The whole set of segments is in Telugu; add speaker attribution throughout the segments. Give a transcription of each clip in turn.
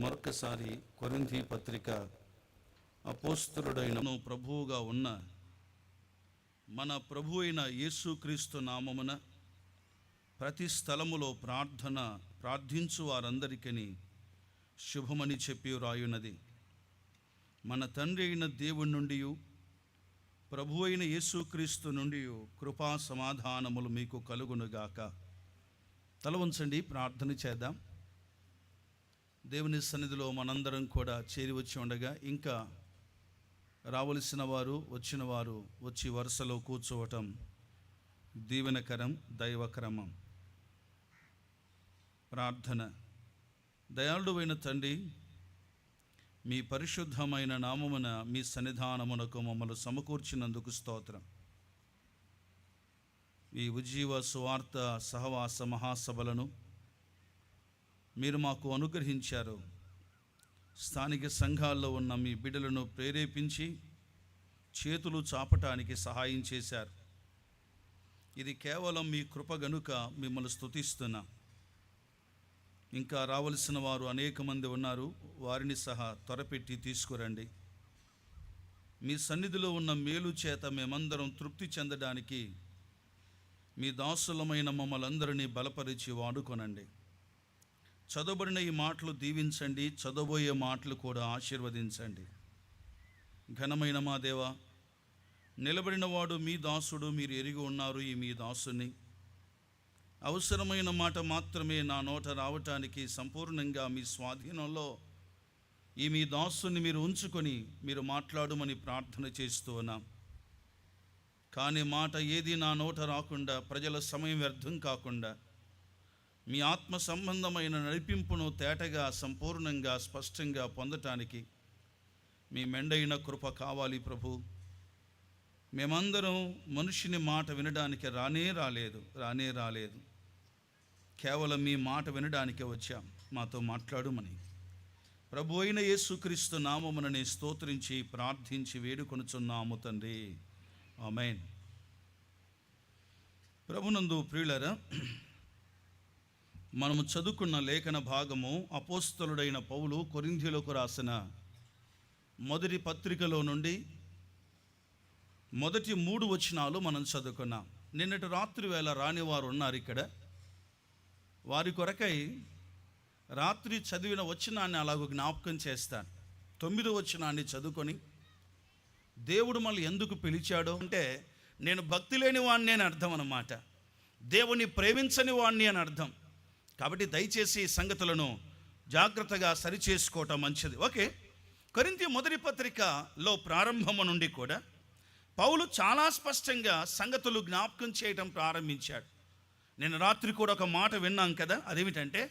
Speaker 1: మరొకసారి కొరింథీ పత్రిక అపోస్తలుడైన ప్రభువుగా ఉన్న మన ప్రభు అయిన యేసుక్రీస్తు నామమున ప్రతి స్థలములో ప్రార్థించు వారందరికీ శుభమని చెప్పి రాయున్నది. మన తండ్రి అయిన దేవుని నుండి ప్రభు అయిన యేసుక్రీస్తు నుండి కృపా సమాధానములు మీకు కలుగునుగాక. తల వంచండి, ప్రార్థన చేద్దాం. దేవుని సన్నిధిలో మనందరం కూడా చేరి వచ్చి ఉండగా ఇంకా రావలసిన వారు వచ్చిన వారు వచ్చి వరుసలో కూర్చోవటం దీవెనకరం, దైవక్రమం. ప్రార్థన. దయాళుడైన తండ్రి, మీ పరిశుద్ధమైన నామమున మీ సన్నిధానమునకు మమ్మల్ని సమకూర్చినందుకు స్తోత్రం. ఈ ఉజ్జీవ సువార్త సహవాస మహాసభలను మీరు మాకు అనుగ్రహించారు. స్థానిక సంఘాల్లో ఉన్న మీ బిడ్డలను ప్రేరేపించి చేతులు చాపటానికి సహాయం చేశారు. ఇది కేవలం మీ కృప గనుక మిమ్మల్ని స్తుతిస్తున్నాం. ఇంకా రావలసిన వారు అనేక మంది ఉన్నారు, వారిని సహా త్వరపెట్టి తీసుకురండి. మీ సన్నిధిలో ఉన్న మేలు చేత మేమందరం తృప్తి చెందడానికి మీ దాసులమైన మమ్మల్ని అందరినీ బలపరిచి వాడుకొనండి. చదవబడిన ఈ మాటలు దీవించండి, చదవబోయే మాటలు కూడా ఆశీర్వదించండి. ఘనమైన మా దేవ, నిలబడిన వాడు మీ దాసుడు, మీరు ఎరిగి ఉన్నారు ఈ మీ దాసుని. అవసరమైన మాట మాత్రమే నా నోట రావటానికి సంపూర్ణంగా మీ స్వాధీనంలో ఈ మీ దాసుని మీరు ఉంచుకొని మీరు మాట్లాడమని ప్రార్థన చేస్తూ ఉన్నాం. కానీ మాట ఏది నా నోట రాకుండా, ప్రజల సమయం వ్యర్థం కాకుండా మీ ఆత్మ సంబంధమైన నడిపింపును తేటగా, సంపూర్ణంగా, స్పష్టంగా పొందటానికి మీ మెండైన కృప కావాలి ప్రభు. మేమందరం మనుషుని మాట వినడానికి రానే రాలేదు. కేవలం మీ మాట వినడానికే వచ్చాం. మాతో మాట్లాడుమని ప్రభు అయిన యేసుక్రీస్తు నామమునని స్తోత్రించి ప్రార్థించి వేడుకొనుచున్నాము తండ్రి, ఆమేన్. ప్రభునందు ప్రియులారా, మనము చదువుకున్న లేఖన భాగము అపోస్తలుడైన పౌలు కొరింథీయులకు రాసిన మొదటి పత్రికలో నుండి మొదటి 3 వచనాలు మనం చదువుకున్నాం. నిన్నటి రాత్రి వేళ రాని వారు ఉన్నారు ఇక్కడ. వారి కొరకై రాత్రి చదివిన వచనాన్ని అలాగ జ్ఞాపకం చేస్తాను. 9వ వచనాన్ని చదువుకొని దేవుడు మళ్ళీ ఎందుకు పిలిచాడో అంటే, నేను భక్తి లేని వాణ్ణి అని అర్థం అన్నమాట. దేవుని ప్రేమించని వాణ్ణి అని అర్థం. కాబట్టి దయచేసి ఈ సంగతులను జాగ్రత్తగా సరిచేసుకోవటం మంచిది. ఓకే, కొరింథీ మొదటి పత్రికలో ప్రారంభము నుండి కూడా పౌలు చాలా స్పష్టంగా సంగతులు జ్ఞాపకం చేయటం ప్రారంభించాడు. నేను రాత్రి కూడా ఒక మాట విన్నాం కదా, అదేమిటంటే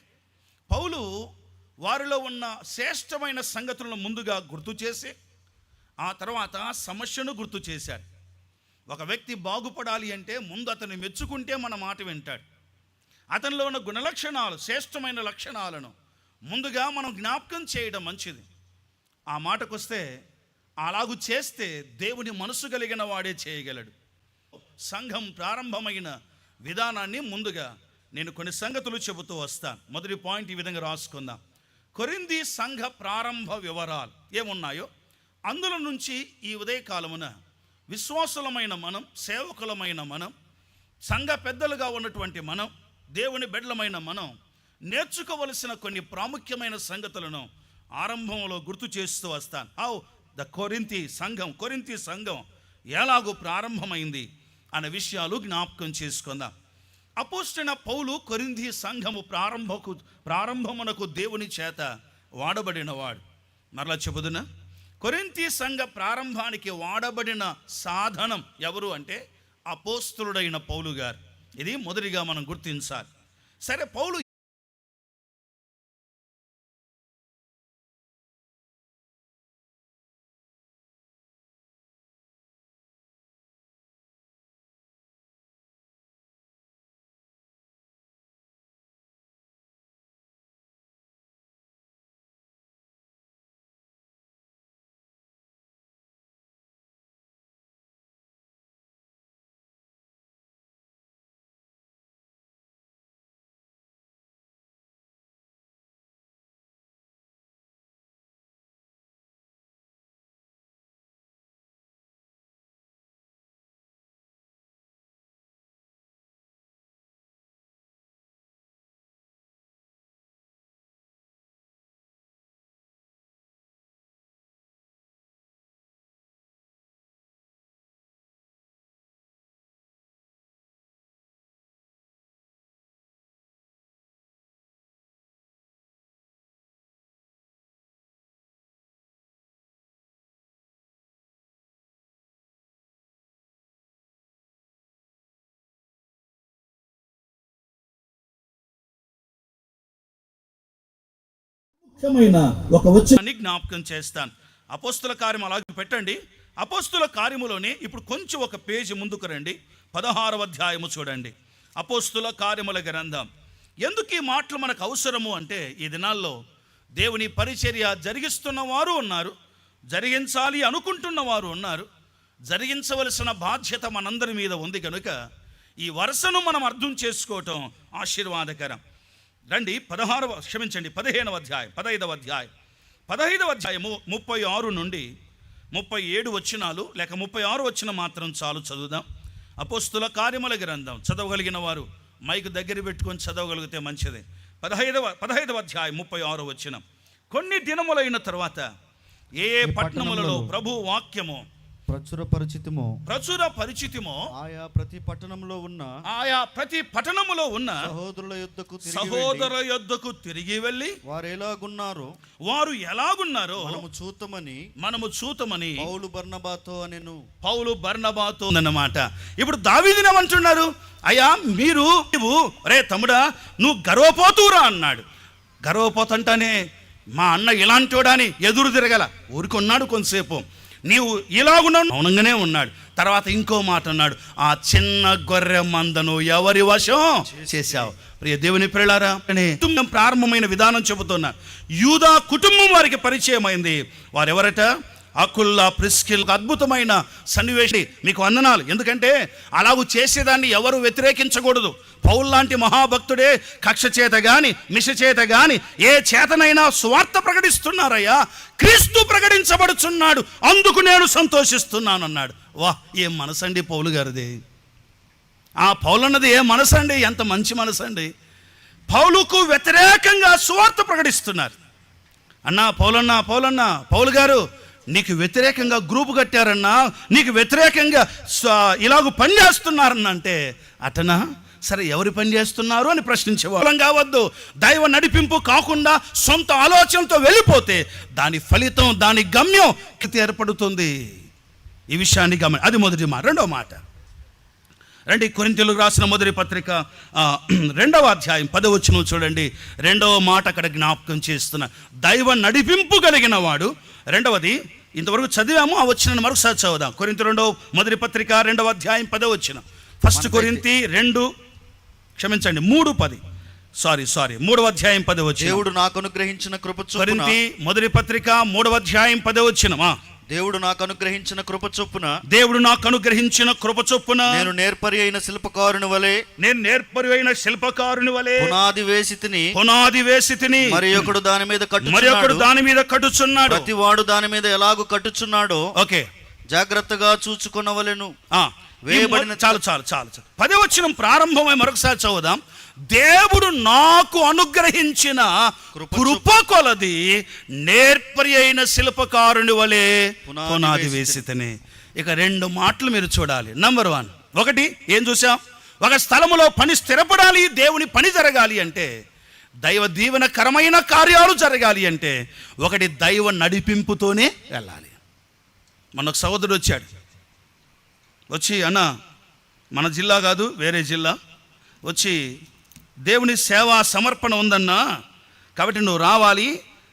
Speaker 1: పౌలు వారిలో ఉన్న శ్రేష్టమైన సంగతులను ముందుగా గుర్తు చేసి ఆ తర్వాత సమస్యను గుర్తు చేశాడు. ఒక వ్యక్తి బాగుపడాలి అంటే ముందు అతన్ని మెచ్చుకుంటే మన మాట వింటాడు. అతనిలో ఉన్న గుణలక్షణాలు, శ్రేష్టమైన లక్షణాలను ముందుగా మనం జ్ఞాపకం చేయడం మంచిది. ఆ మాటకు వస్తే, అలాగూ చేస్తే దేవుని మనసు కలిగిన వాడే చేయగలడు. సంఘం ప్రారంభమైన విధానాన్ని ముందుగా నేను కొన్ని సంగతులు చెబుతూ వస్తాను. మొదటి పాయింట్ ఈ విధంగా రాసుకుందాం. కొరింథీ సంఘ ప్రారంభ వివరాలు ఏమున్నాయో అందులో నుంచి ఈ ఉదయకాలమున విశ్వాసులమైన మనం, సేవకులమైన మనం, సంఘ పెద్దలుగా ఉన్నటువంటి మనం, దేవుని బిడ్డలమైన మనం నేర్చుకోవలసిన కొన్ని ప్రాముఖ్యమైన సంగతులను ఆరంభంలో గుర్తు చేస్తూ వస్తాను. కొరింథీ సంఘం ఎలాగూ ప్రారంభమైంది అనే విషయాలు జ్ఞాపకం చేసుకుందాం. అపోస్తలుడైన పౌలు కొరింథీ సంఘము ప్రారంభమునకు దేవుని చేత వాడబడినవాడు. మరలా చెబుదునా, కొరింథీ సంఘ ప్రారంభానికి వాడబడిన సాధనం ఎవరు అంటే అపోస్తలుడైన పౌలు గారు. ఇది మొదటిగా మనం గుర్తించాలి. సరే, పౌలు ఒక జ్ఞాపకం చేస్తాను. అపోస్తుల కార్యం అలాగే పెట్టండి. అపోస్తుల కార్యములోనే ఇప్పుడు కొంచెం ఒక పేజీ ముందుకు రండి. 16వ అధ్యాయము చూడండి. అపోస్తుల కార్యముల గ్రంథం. ఎందుకు ఈ మాటలు మనకు అవసరము అంటే, ఈ దినాల్లో దేవుని పరిచర్య జరిగిస్తున్న వారు ఉన్నారు, జరిగించాలి అనుకుంటున్న వారు ఉన్నారు. జరిగించవలసిన బాధ్యత మనందరి మీద ఉంది కనుక ఈ వరుసను మనం అర్థం చేసుకోవటం ఆశీర్వాదకరం. రండి 15వ అధ్యాయం 15వ అధ్యాయము 36 నుండి 37 వచనాలు లేక 36 వచనం మాత్రం చాలు చదువుదాం. అపోస్తుల కార్యముల గ్రంథం చదవగలిగిన వారు మైకు దగ్గర పెట్టుకొని చదవగలిగితే మంచిది. 15వ అధ్యాయం 36 వచనం. కొన్ని దినములైన తర్వాత ఏ పట్టణములలో ప్రభు వాక్యము ప్రచుర పరిచితమో
Speaker 2: ఆయా ప్రతి పట్టణములో ఉన్న
Speaker 1: సహోదరుల యొద్దకు తిరిగి వెళ్ళి వారు ఎలాగున్నారో మనము చూతమని పౌలు బర్నబాతో అన్నమాట. ఇప్పుడు దావీదుని ఏమంటున్నారు? అయ్యా నీవు రే తమ్ముడా నువ్వు గర్వపోతురా అన్నాడు. గర్వపోతంటానే మా అన్న ఇలాంటోడాని ఎదురు తిరగల ఊరుకున్నాడు. కొంతసేపు నీవు ఇలాగున్నావు మౌనంగానే ఉన్నాడు. తర్వాత ఇంకో మాట అన్నాడు, ఆ చిన్న గొర్రె మందను ఎవరి వశం చేశావు. ప్రియ దేవుని ప్రియులారా, ప్రారంభమైన విధానం చెబుతున్నా. యూదా కుటుంబం వారికి పరిచయం అయింది. వారెవరట? అకుల్లా, ప్రిస్కిల్. అద్భుతమైన సన్నివేశం. మీకు వందనాలు. ఎందుకంటే అలాగూ చేసేదాన్ని ఎవరు వ్యతిరేకించకూడదు. పౌలు లాంటి మహాభక్తుడే కక్ష చేత గాని మిష చేత గాని ఏ చేతనైనా స్వార్థ ప్రకటిస్తున్నారయ్యా. క్రీస్తు ప్రకటించబడుచున్నాడు, అందుకు నేను సంతోషిస్తున్నాను అన్నాడు. వా, ఏం మనసండి పౌలు గారిది. ఆ పౌలు అన్నది ఏ మనసండి, ఎంత మంచి మనసండి. పౌలుకు వ్యతిరేకంగా స్వార్థ ప్రకటిస్తున్నారు. అన్నా పౌలన్నా పౌలు గారు నీకు వ్యతిరేకంగా గ్రూపు కట్టారన్నా, నీకు వ్యతిరేకంగా ఇలాగ పని చేస్తున్నారన్న అంటే, అటనా సరే ఎవరు పని చేస్తున్నారు అని ప్రశ్నించేవాళ్ళం కావద్దు. దైవ నడిపింపు కాకుండా సొంత ఆలోచనతో వెళ్ళిపోతే దాని ఫలితం, దాని గమ్యం ఏర్పడుతుంది. ఈ విషయాన్ని అది మొదటి మాట. రెండవ మాట రండి, కొరింథీయులకు రాసిన మొదటి పత్రిక 2వ అధ్యాయం 10వ వచనం చూడండి. రెండవ మాట అక్కడ జ్ఞాపకం చేస్తున్న దైవ నడిపింపు కలిగిన వాడు. రెండవది ఇంతవరకు చదివాము, ఆ వచనాన్ని మరొకసారి చదువుదాం. కొరింథీ మొదటి పత్రిక 2వ అధ్యాయం 10వ వచనం. 1 కొరింథీ 3:10 3వ అధ్యాయం 10వ వచనం.
Speaker 2: దేవుడు నాకు అనుగ్రహించిన కృప చొప్పున.
Speaker 1: కొరింథీ మొదటి పత్రిక 3వ అధ్యాయం 10వ వచనం.
Speaker 2: దేవుడు నాకు అనుగ్రహించిన కృప చొప్పున నేను నేర్పరి అయిన శిల్పకారుని వలె పునాది వేసి తిని మరి ఒకడు దాని మీద కట్టుచున్నాడు. ప్రతివాడు దాని మీద ఎలాగూ కట్టుచున్నాడో ఓకే జాగ్రత్తగా చూచుకొనవలెను.
Speaker 1: వేయబడిన చాలు 10వ వచనం ప్రారంభమై మరొకసారి చదువుదాం. దేవుడు నాకు అనుగ్రహించిన కృప కొలది నేర్పరి అయిన శిల్పకారుని వలె పునాది వేసితిని. ఇక 2 మాటలు మీరు చూడాలి. నంబర్ 1, ఒకటి ఏం చూసాం? ఒక స్థలములో పని స్థిరపడాలి, దేవుని పని జరగాలి అంటే, దైవ దీవెనకరమైన కార్యాలు జరగాలి అంటే, ఒకటి దైవ నడిపింపుతోనే వెళ్ళాలి. మనకు సహోదరుడు వచ్చి అన్న మన జిల్లా కాదు వేరే జిల్లా వచ్చి దేవుని సేవా సమర్పణ ఉందన్నా, కాబట్టి నువ్వు రావాలి,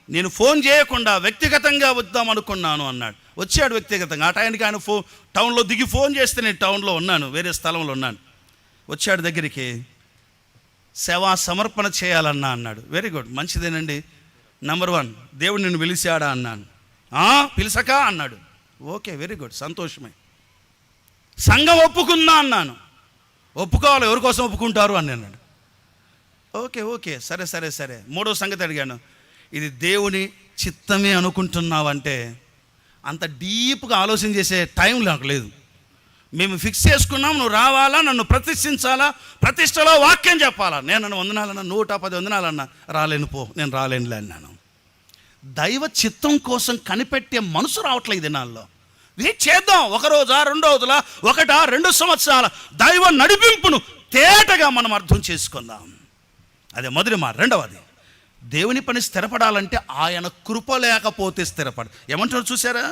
Speaker 1: నేను ఫోన్ చేయకుండా వ్యక్తిగతంగా వద్దాం అనుకున్నాను అన్నాడు. వచ్చాడు వ్యక్తిగతంగా. ఆ టైంకి ఆయన టౌన్లో దిగి ఫోన్ చేస్తే నేను టౌన్లో ఉన్నాను, వేరే స్థలంలో ఉన్నాను. వచ్చాడు దగ్గరికి, సేవా సమర్పణ చేయాలన్నా అన్నాడు. Very good, మంచిదేనండి. నంబర్ 1, దేవుడు నిన్ను పిలిచాడా అన్నాను. పిలిచక అన్నాడు. ఓకే, వెరీ గుడ్, సంతోషమే. సంఘం ఒప్పుకుందా అన్నాను. ఒప్పుకోవాలి, ఎవరి కోసం ఒప్పుకుంటారు అని అన్నాడు. ఓకే సరే. 3వ సంగతి అడిగాను, ఇది దేవుని చిత్తమే అనుకుంటున్నావంటే అంత డీప్గా ఆలోచన చేసే టైం నాకు లేదు. మేము ఫిక్స్ చేసుకున్నాం, నువ్వు రావాలా, నన్ను ప్రతిష్ఠించాలా, ప్రతిష్టలో వాక్యం చెప్పాలా. నేను నన్ను వందనాలన్నా, 110 వందనాలన్నా, నేను రాలేనులే అన్నాను. దైవ చిత్తం కోసం కనిపెట్టే మనసు రావట్లేదు ఈ దినాల్లో. వెయిట్ చేద్దాం, 1 రోజా 2 రోజుల 1-2 సంవత్సరాల దైవ నడిపింపును తేటగా మనం అర్థం చేసుకుందాం. అదే మొదటి మాట. రెండవది, దేవుని పని స్థిరపడాలంటే ఆయన కృప లేకపోతే స్థిరపడు. ఏమంటారు చూసారా?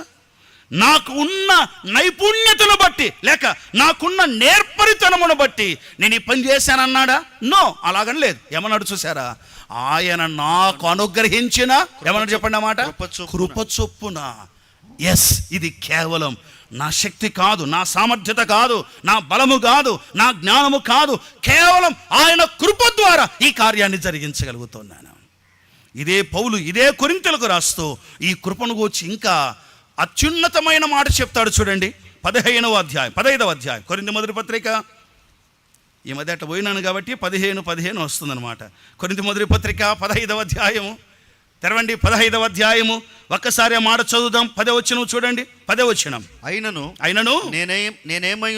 Speaker 1: నాకు ఉన్న నైపుణ్యతను బట్టి లేక నాకున్న నేర్పరితనమును బట్టి నేను ఈ పని చేశానన్నాడా? నో, అలాగని లేదు. ఏమన్నాడు చూసారా? ఆయన నాకు అనుగ్రహించిన ఏమన్నా చెప్పండి అన్నమాట, కృప చొప్పున. ఎస్, ఇది కేవలం నా శక్తి కాదు, నా సామర్థ్యత కాదు, నా బలము కాదు, నా జ్ఞానము కాదు, కేవలం ఆయన కృప ద్వారా ఈ కార్యాన్ని జరిగించగలుగుతున్నాను. ఇదే పౌలు ఇదే కొరింథీయులకు రాస్తూ ఈ కృపను గూర్చి ఇంకా అత్యున్నతమైన మాట చెప్తాడు. చూడండి 15వ అధ్యాయం కొరింథీ మొదటి పత్రిక. ఈ మధ్య అట్లా పోయినాను కాబట్టి 15 వస్తుందన్నమాట. కొరింథీ మొదటి పత్రిక 15వ అధ్యాయము తెరవండి. 15వ అధ్యాయము ఒక్కసారి ఆ మాట చదువుదాం. 10వ వచనం చూడండి. 10వ వచనం. అయినను నేను ఏమై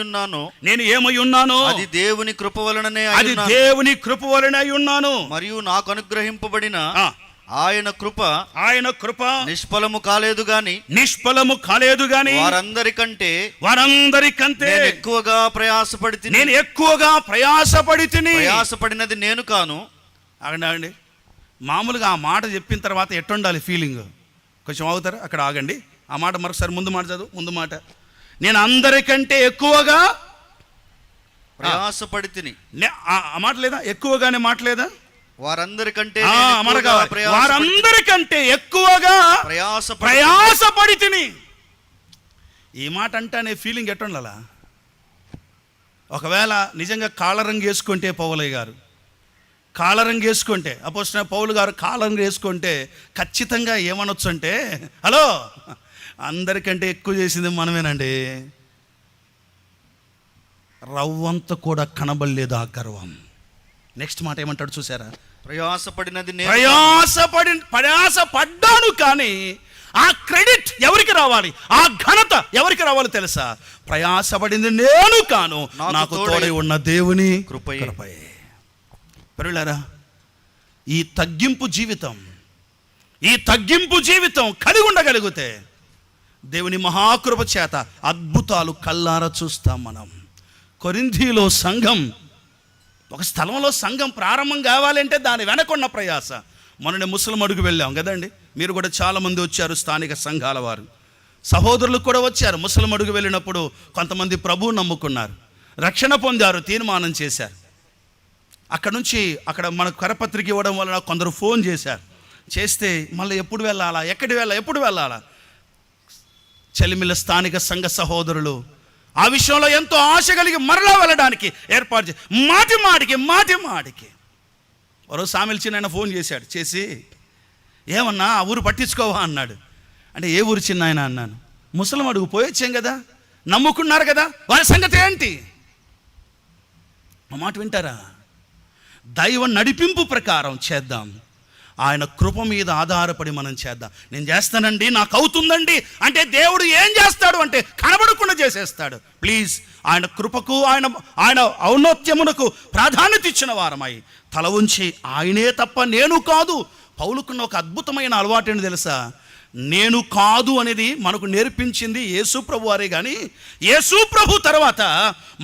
Speaker 1: ఉన్నానో
Speaker 2: అది దేవుని కృప వలననే
Speaker 1: అయి ఉన్నాను.
Speaker 2: మరియు నాకు అనుగ్రహింపబడిన ఆయన కృప నిష్ఫలము కాలేదు గాని వారందరికంటే నేను ఎక్కువగా ప్రయాసపడినది నేను కాను.
Speaker 1: ఆగండి, మామూలుగా ఆ మాట చెప్పిన తర్వాత ఎట్టుండాలి ఫీలింగ్? కొంచెం ఆగుతారా? అక్కడ ఆగండి. ఆ మాట మరొకసారి ముందు మాట చదువు. ముందు మాట, నేను అందరికంటే ఎక్కువగా
Speaker 2: ప్రయాసపడితిని.
Speaker 1: ఆ మాట లేదా? ఎక్కువగానే మాట లేదా?
Speaker 2: వారందరికంటే
Speaker 1: ఎక్కువగా ప్రయాసపడితిని. ఈ మాట అంటేనే ఫీలింగ్ ఎట్టుండాలా? ఒకవేళ నిజంగా కాళ్ళరంగు వేసుకుంటే పౌలయ్య గారు కాళ్ళరంగు వేసుకుంటే, అపోస్తలుడైన పౌలు గారు కాళ్ళరంగు వేసుకుంటే ఖచ్చితంగా ఏమనొచ్చు అంటే, హలో, అందరికంటే ఎక్కువ చేసింది మనమేనండి. రవ్వంత కూడా కనబడలేదు ఆ గర్వం. నెక్స్ట్ మాట ఏమంటాడు చూసారా? ప్రయాసపడ్డాను కానీ ఆ క్రెడిట్ ఎవరికి రావాలి, ఆ ఘనత ఎవరికి రావాలి తెలుసా? ప్రయాసపడింది నేను కాను, నాకు తోడై ఉన్న దేవుని కృపయే. పరులారా, ఈ తగ్గింపు జీవితం కలిగి ఉండగలిగితే దేవుని మహాకృప చేత అద్భుతాలు కల్లారా చూస్తాం మనం. కొరింథీలో సంఘం, ఒక స్థలంలో సంఘం ప్రారంభం కావాలంటే దాని వెనకున్న ప్రయాస. మొన్న ముస్లిం అడుగు వెళ్ళాం కదండి, మీరు కూడా చాలామంది వచ్చారు, స్థానిక సంఘాల వారు, సహోదరులు కూడా వచ్చారు. ముస్లిం అడుగు వెళ్ళినప్పుడు కొంతమంది ప్రభువు నమ్ముకున్నారు, రక్షణ పొందారు, తీర్మానం చేశారు. అక్కడ మనకు కరపత్రిక ఇవ్వడం వలన కొందరు ఫోన్ చేస్తే మళ్ళీ ఎప్పుడు వెళ్ళాలా, ఎప్పుడు వెళ్ళాలా? చెలిమిల స్థానిక సంఘ సహోదరులు ఆ విషయంలో ఎంతో ఆశ కలిగి మరలా వెళ్ళడానికి ఏర్పాటు మాటికి మరో సామిల్ చిన్న ఫోన్ చేసి ఏమన్నా ఆ ఊరు పట్టించుకోవా అన్నాడు. అంటే ఏ ఊరు చిన్న ఆయన అన్నాను. ముసలం అడుగు పోయొచ్చాం కదా, నమ్ముకున్నారు కదా, వారి సంగతి ఏంటి? ఆ మాట వింటారా? దైవ నడిపింపు ప్రకారం చేద్దాం, ఆయన కృప మీద ఆధారపడి మనం చేద్దాం. నేను చేస్తానండి, నాకు అవుతుందండి అంటే దేవుడు ఏం చేస్తాడు అంటే కనబడకుండా చేసేస్తాడు. ప్లీజ్, ఆయన కృపకు ఆయన ఔన్నత్యమునకు ప్రాధాన్యత ఇచ్చిన వారమై తల ఉంచి ఆయనే తప్ప నేను కాదు. పౌలుకున్న ఒక అద్భుతమైన అలవాటు ఏంటి తెలుసా? నేను కాదు అనేది మనకు నేర్పించింది యేసు ప్రభు వారే. కానీ యేసు ప్రభు తర్వాత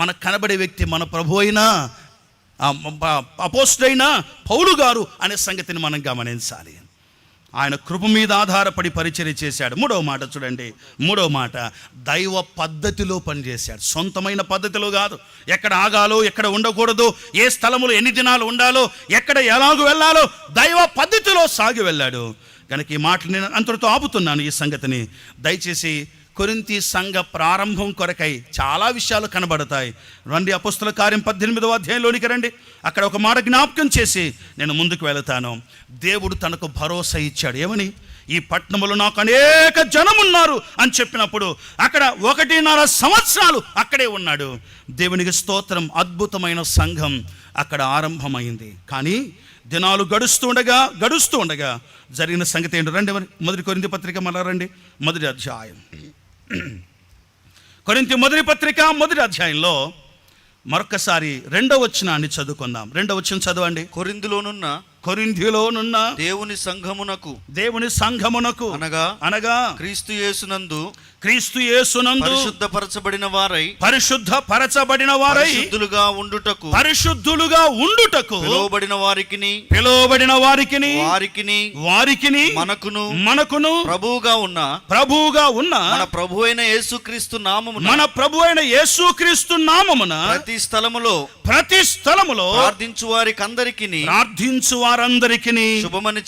Speaker 1: మనకు కనబడే వ్యక్తి మన ప్రభు అయినా అపోస్తలుడైన పౌలు గారు అనే సంగతిని మనం గమనించాలి. ఆయన కృప మీద ఆధారపడి పరిచర్య చేశాడు. మూడవ మాట చూడండి. మూడవ మాట, దైవ పద్ధతిలో పనిచేశాడు. సొంతమైన పద్ధతిలో కాదు. ఎక్కడ ఆగాలో, ఎక్కడ ఉండకూడదు, ఏ స్థలములో ఎన్ని దినాలు ఉండాలో, ఎక్కడ ఎలాగూ వెళ్ళాలో దైవ పద్ధతిలో సాగి వెళ్ళాడు. కనుక ఈ మాటలు నేను అంతటితో ఆపుతున్నాను. ఈ సంగతిని దయచేసి కొరింథీ సంఘ ప్రారంభం కొరకై చాలా విషయాలు కనబడతాయి. రండి, అపోస్తల కార్యం 18వ అధ్యాయంలోనికి రండి. అక్కడ ఒక మాట జ్ఞాపకం చేసి నేను ముందుకు వెళతాను. దేవుడు తనకు భరోసా ఇచ్చాడు. ఏమని? ఈ పట్టణంలో నాకు అనేక జనం ఉన్నారు అని చెప్పినప్పుడు అక్కడ 1.5 సంవత్సరాలు అక్కడే ఉన్నాడు. దేవునికి స్తోత్రం. అద్భుతమైన సంఘం అక్కడ ఆరంభమైంది. కానీ దినాలు గడుస్తూ ఉండగా జరిగిన సంగతి ఏంటో రండి. మొదటి కొరింథీ పత్రిక మళ్ళా రండి, మొదటి అధ్యాయం. కొరింథీ మొదటి పత్రిక మొదటి అధ్యాయంలో మరొకసారి 2వ వచనాన్ని చదువుకుందాం. 2వ వచనం చదవండి. కొరింథీలోనున్న దేవుని సంఘమునకు అనగా క్రీస్తు యేసునందు పరిశుద్ధపరచబడిన వారై పరిశుద్ధులుగా ఉండుటకు పిలువబడిన వారికిని మనకును ప్రభువుగా ఉన్న మన ప్రభు అయిన యేసుక్రీస్తు నామమున ప్రతి స్థలములో ప్రార్థించు వారికందరికిని
Speaker 2: వారందరికీ
Speaker 3: శుభమని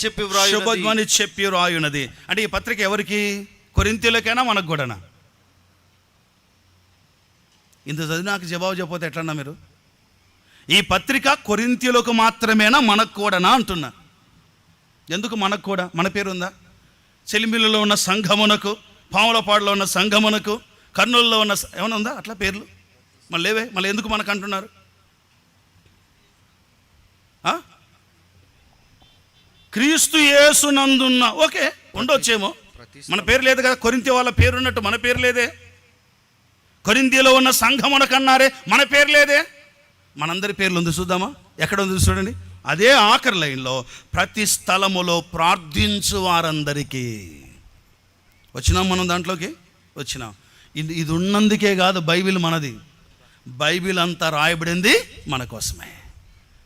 Speaker 2: చెప్పి వ్రాయునది. అంటే ఈ పత్రిక ఎవరికి? కొరింథీయులకైనా మనకు కూడానా? ఇంత చదివినాక జవాబు చెప్పకపోతే ఎట్లన్నా మీరు? ఈ పత్రిక కొరింథీయులకు మాత్రమేనా మనకు కూడానా అంటున్నా. ఎందుకు మనకు కూడా? మన పేరు ఉందా? చెలిమిల్లులో ఉన్న సంఘమునకు, పాములపాడులో ఉన్న సంఘమునకు, కర్నూలులో ఉన్న ఏమైనా ఉందా అట్లా పేర్లు? మళ్ళీ లేవే. మళ్ళీ ఎందుకు మనకు అంటున్నారు? క్రీస్తు యేసునందున్న ఓకే ఉండొచ్చేమో, మన పేరు లేదు కదా. కొరింథీ వాళ్ళ పేరు ఉన్నట్టు మన పేరు లేదే. కొరింథీలో ఉన్న సంఘమునకన్నారే, మన పేరు లేదే. మనందరి పేర్లు ఉంది, చూద్దామా ఎక్కడ ఉంది చూడండి. అదే ఆఖరి లైన్లో, ప్రతి స్థలములో ప్రార్థించు వారందరికీ. వచ్చినాం మనం దాంట్లోకి వచ్చినాం. ఇది ఉన్నందుకే కాదు బైబిల్ మనది. బైబిల్ అంతా రాయబడింది మన కోసమే.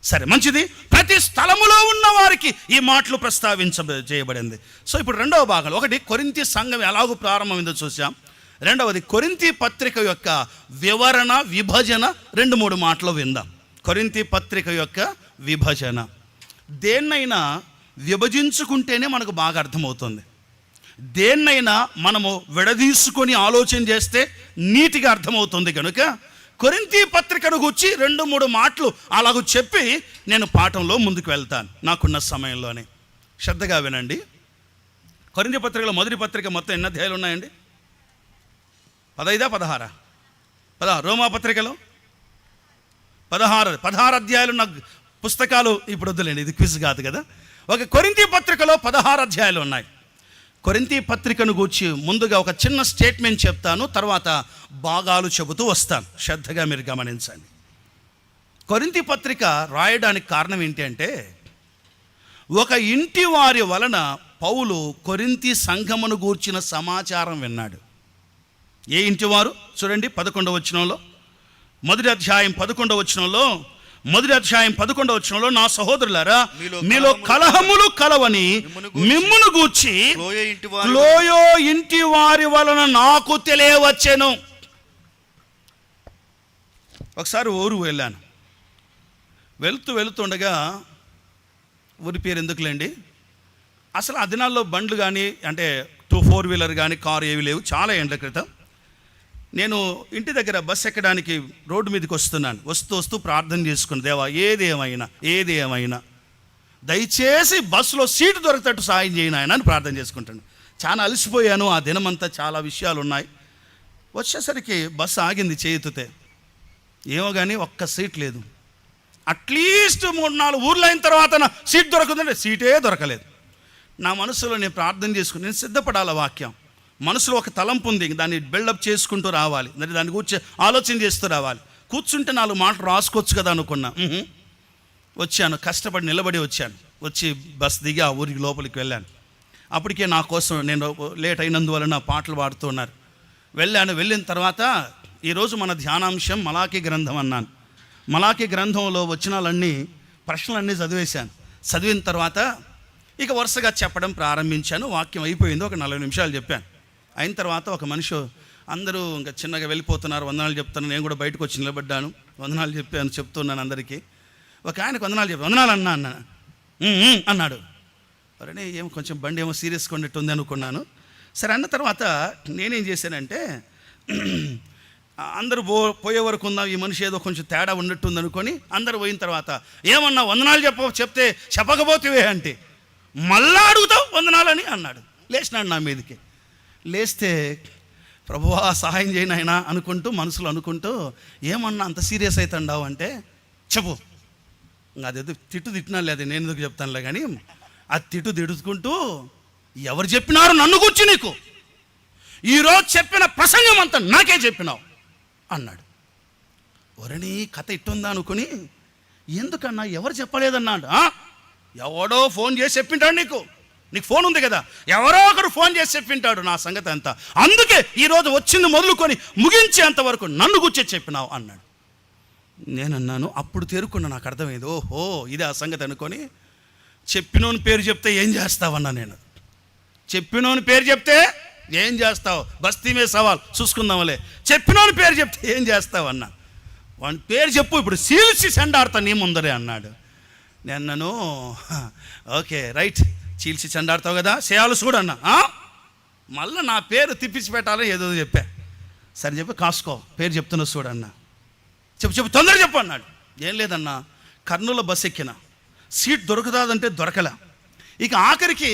Speaker 2: సరే, మంచిది. ప్రతి స్థలములో ఉన్న వారికి ఈ మాటలు చేయబడింది. సో ఇప్పుడు రెండవ భాగంలో, ఒకటి కొరింథీ సంఘం ఎలాగో ప్రారంభమైందో చూసాం. రెండవది కొరింథీ పత్రిక యొక్క వివరణ, విభజన 2-3 మాటలు విందాం. కొరింథీ పత్రిక యొక్క విభజన. దేన్నైనా విభజించుకుంటేనే మనకు బాగా అర్థమవుతుంది. దేన్నైనా మనము విడదీసుకొని ఆలోచన చేస్తే నీటిగా అర్థమవుతుంది. కనుక కొరింథీ పత్రికను గురించి 2-3 మాటలు అలాగూ చెప్పి నేను పాఠంలో ముందుకు వెళ్తాను నాకున్న సమయంలోనే. శ్రద్ధగా వినండి. కొరింథీ పత్రికలో మొదటి పత్రిక మొత్తం ఎన్ని అధ్యాయాలు ఉన్నాయండి? 15, 16? రోమా పత్రికలో 16 అధ్యాయాలు ఉన్న పుస్తకాలు ఇప్పుడు వద్దులేండి, ఇది క్విజ్ కాదు కదా. ఒక కొరింథీ పత్రికలో 16 అధ్యాయాలు ఉన్నాయి. కొరింథీ పత్రికను గూర్చి ముందుగా ఒక చిన్న స్టేట్మెంట్ చెప్తాను, తర్వాత భాగాలు చెబుతూ వస్తాను. శ్రద్ధగా మీరు గమనించండి. కొరింథీ పత్రిక రాయడానికి కారణం ఏంటి అంటే, ఒక ఇంటి వారి వలన పౌలు కొరింథీ సంఘమును గూర్చిన సమాచారం విన్నాడు. ఏ ఇంటి వారు? చూడండి 11వ వచనంలో, మొదటి అధ్యాయం 11వ వచనంలో, నా సహోదరులారా, మీలో కలహములు కలవని మిమ్మును గూర్చి క్లోయో ఇంటి వారి వలన నాకు తెలియవచ్చెను. ఒకసారి ఊరు వెళ్ళాను. వెళ్తుండగా, ఊరి పేరు ఎందుకులేండి, అసలు ఆ దినాల్లో బండ్లు కానీ, అంటే 4 వీలర్ కానీ, కారు ఏవి లేవు. చాలా ఏండ్ల క్రితం నేను ఇంటి దగ్గర బస్సు ఎక్కడానికి రోడ్డు మీదకి వస్తున్నాను. వస్తూ ప్రార్థన చేసుకుని, దేవా ఏది ఏమైనా దయచేసి బస్సులో సీటు దొరికేటట్టు సాయం చేయను ఆయన అని ప్రార్థన చేసుకుంటాను. చాలా అలసిపోయాను, ఆ దినమంతా చాలా విషయాలు ఉన్నాయి. వచ్చేసరికి బస్సు ఆగింది చేతుతే. ఏమో కానీ ఒక్క సీట్ లేదు. అట్లీస్ట్ 3-4 ఊర్లు అయిన తర్వాత నా సీట్ దొరకదంటే సీటే దొరకలేదు. నా మనసులో నేను ప్రార్థన చేసుకుని, నేను సిద్ధపడాల వాక్యం మనసులో ఒక తలంపు ఉంది, దాన్ని బిల్డప్ చేసుకుంటూ రావాలి, దాని గురించి ఆలోచన చేస్తూ రావాలి. కూర్చుంటే 4 మాటలు రాసుకోవచ్చు కదా అనుకున్నా. వచ్చాను, కష్టపడి నిలబడి వచ్చాను. వచ్చి బస్ దిగి ఆ ఊరికి లోపలికి వెళ్ళాను. అప్పటికే నా కోసం, నేను లేట్ అయినందువలన పాటలు పాడుతున్నారు. వెళ్ళిన తర్వాత ఈరోజు మన ధ్యానాంశం మలాకీ గ్రంథం అన్నాను. మలాకీ గ్రంథంలో వచనాలన్నీ, ప్రశ్నలన్నీ చదివేశాను. చదివిన తర్వాత ఇక వరుసగా చెప్పడం ప్రారంభించాను. వాక్యం అయిపోయింది, ఒక 40 నిమిషాలు చెప్పాను. అయిన తర్వాత ఒక మనిషి, అందరూ ఇంకా చిన్నగా వెళ్ళిపోతున్నారు, వందనాలు చెప్తాను. నేను కూడా బయటకు వచ్చి నిలబడ్డాను, వందనాలు చెప్తున్నాను అందరికీ. ఒక ఆయనకు వందనాలు అన్నాడు. అరే ఏమో కొంచెం బండి ఏమో సీరియస్ కొన్నట్టుంది అనుకున్నాను. సరే అన్న తర్వాత నేనేం చేశానంటే, అందరూ పోయే వరకు ఉందాం, ఈ మనిషి ఏదో కొంచెం తేడా ఉన్నట్టుంది అనుకొని అందరూ పోయిన తర్వాత, ఏమన్నా వందనాలు చెప్తే చెప్పకపోతే అంటే మళ్ళా అడుగుతావు వందనాలని అన్నాడు. లేచినాడు నా మీదకి. లేస్తే, ప్రభువా సహాయం చేయను ఆయన అనుకుంటూ, మనసులో అనుకుంటూ, ఏమన్నా అంత సీరియస్ అవుతాండావు అంటే, చెప్పు. అదేదో తిట్టినా లేదు, నేను ఎందుకు చెప్తానులే కానీ, ఆ తిట్టుకుంటూ, ఎవరు చెప్పినారు నన్ను కూర్చి నీకు? ఈరోజు చెప్పిన ప్రసంగం అంతా నాకే చెప్పినావు అన్నాడు. ఒరని కథ ఇట్టుందా అనుకుని, ఎందుకన్నా ఎవరు చెప్పలేదన్నా? ఎవడో ఫోన్ చేసి చెప్పింటాడు నీకు ఫోన్ ఉంది కదా, ఎవరో ఒకరు ఫోన్ చేసి చెప్పింటాడు నా సంగతి అంతా. అందుకే ఈరోజు వచ్చింది మొదలుకొని ముగించేంతవరకు నన్ను గుర్చి చెప్పినావు అన్నాడు. నేనన్నాను, అప్పుడు తేరుకున్నా, నాకు అర్థమైంది, ఓహో ఇది ఆ సంగతి అనుకొని, చెప్పినోని పేరు చెప్తే ఏం చేస్తావన్నా? నేను చెప్పినోని పేరు చెప్తే ఏం చేస్తావు? బస్తీమే సవాల్, చూసుకుందాంలే. చెప్పినోని పేరు చెప్తే ఏం చేస్తావన్నా? వాని పేరు చెప్పు, ఇప్పుడు సీల్చి సెండాడతా నీ ముందరే అన్నాడు. నన్ను ఓకే రైట్ చీల్చి చెండాడతావు కదా చేయాలి చూడన్నా. మళ్ళీ నా పేరు తిప్పించి పెట్టాలని ఏదో చెప్పా. సరే చెప్పి కాసుకో, పేరు చెప్తున్నా చూడన్నా. చెప్పు తొందరగా చెప్పు అన్నాడు. ఏం లేదన్నా, కర్నూలు బస్ ఎక్కిన, సీట్ దొరుకుతుందంటే దొరకలే. ఇక ఆఖరికి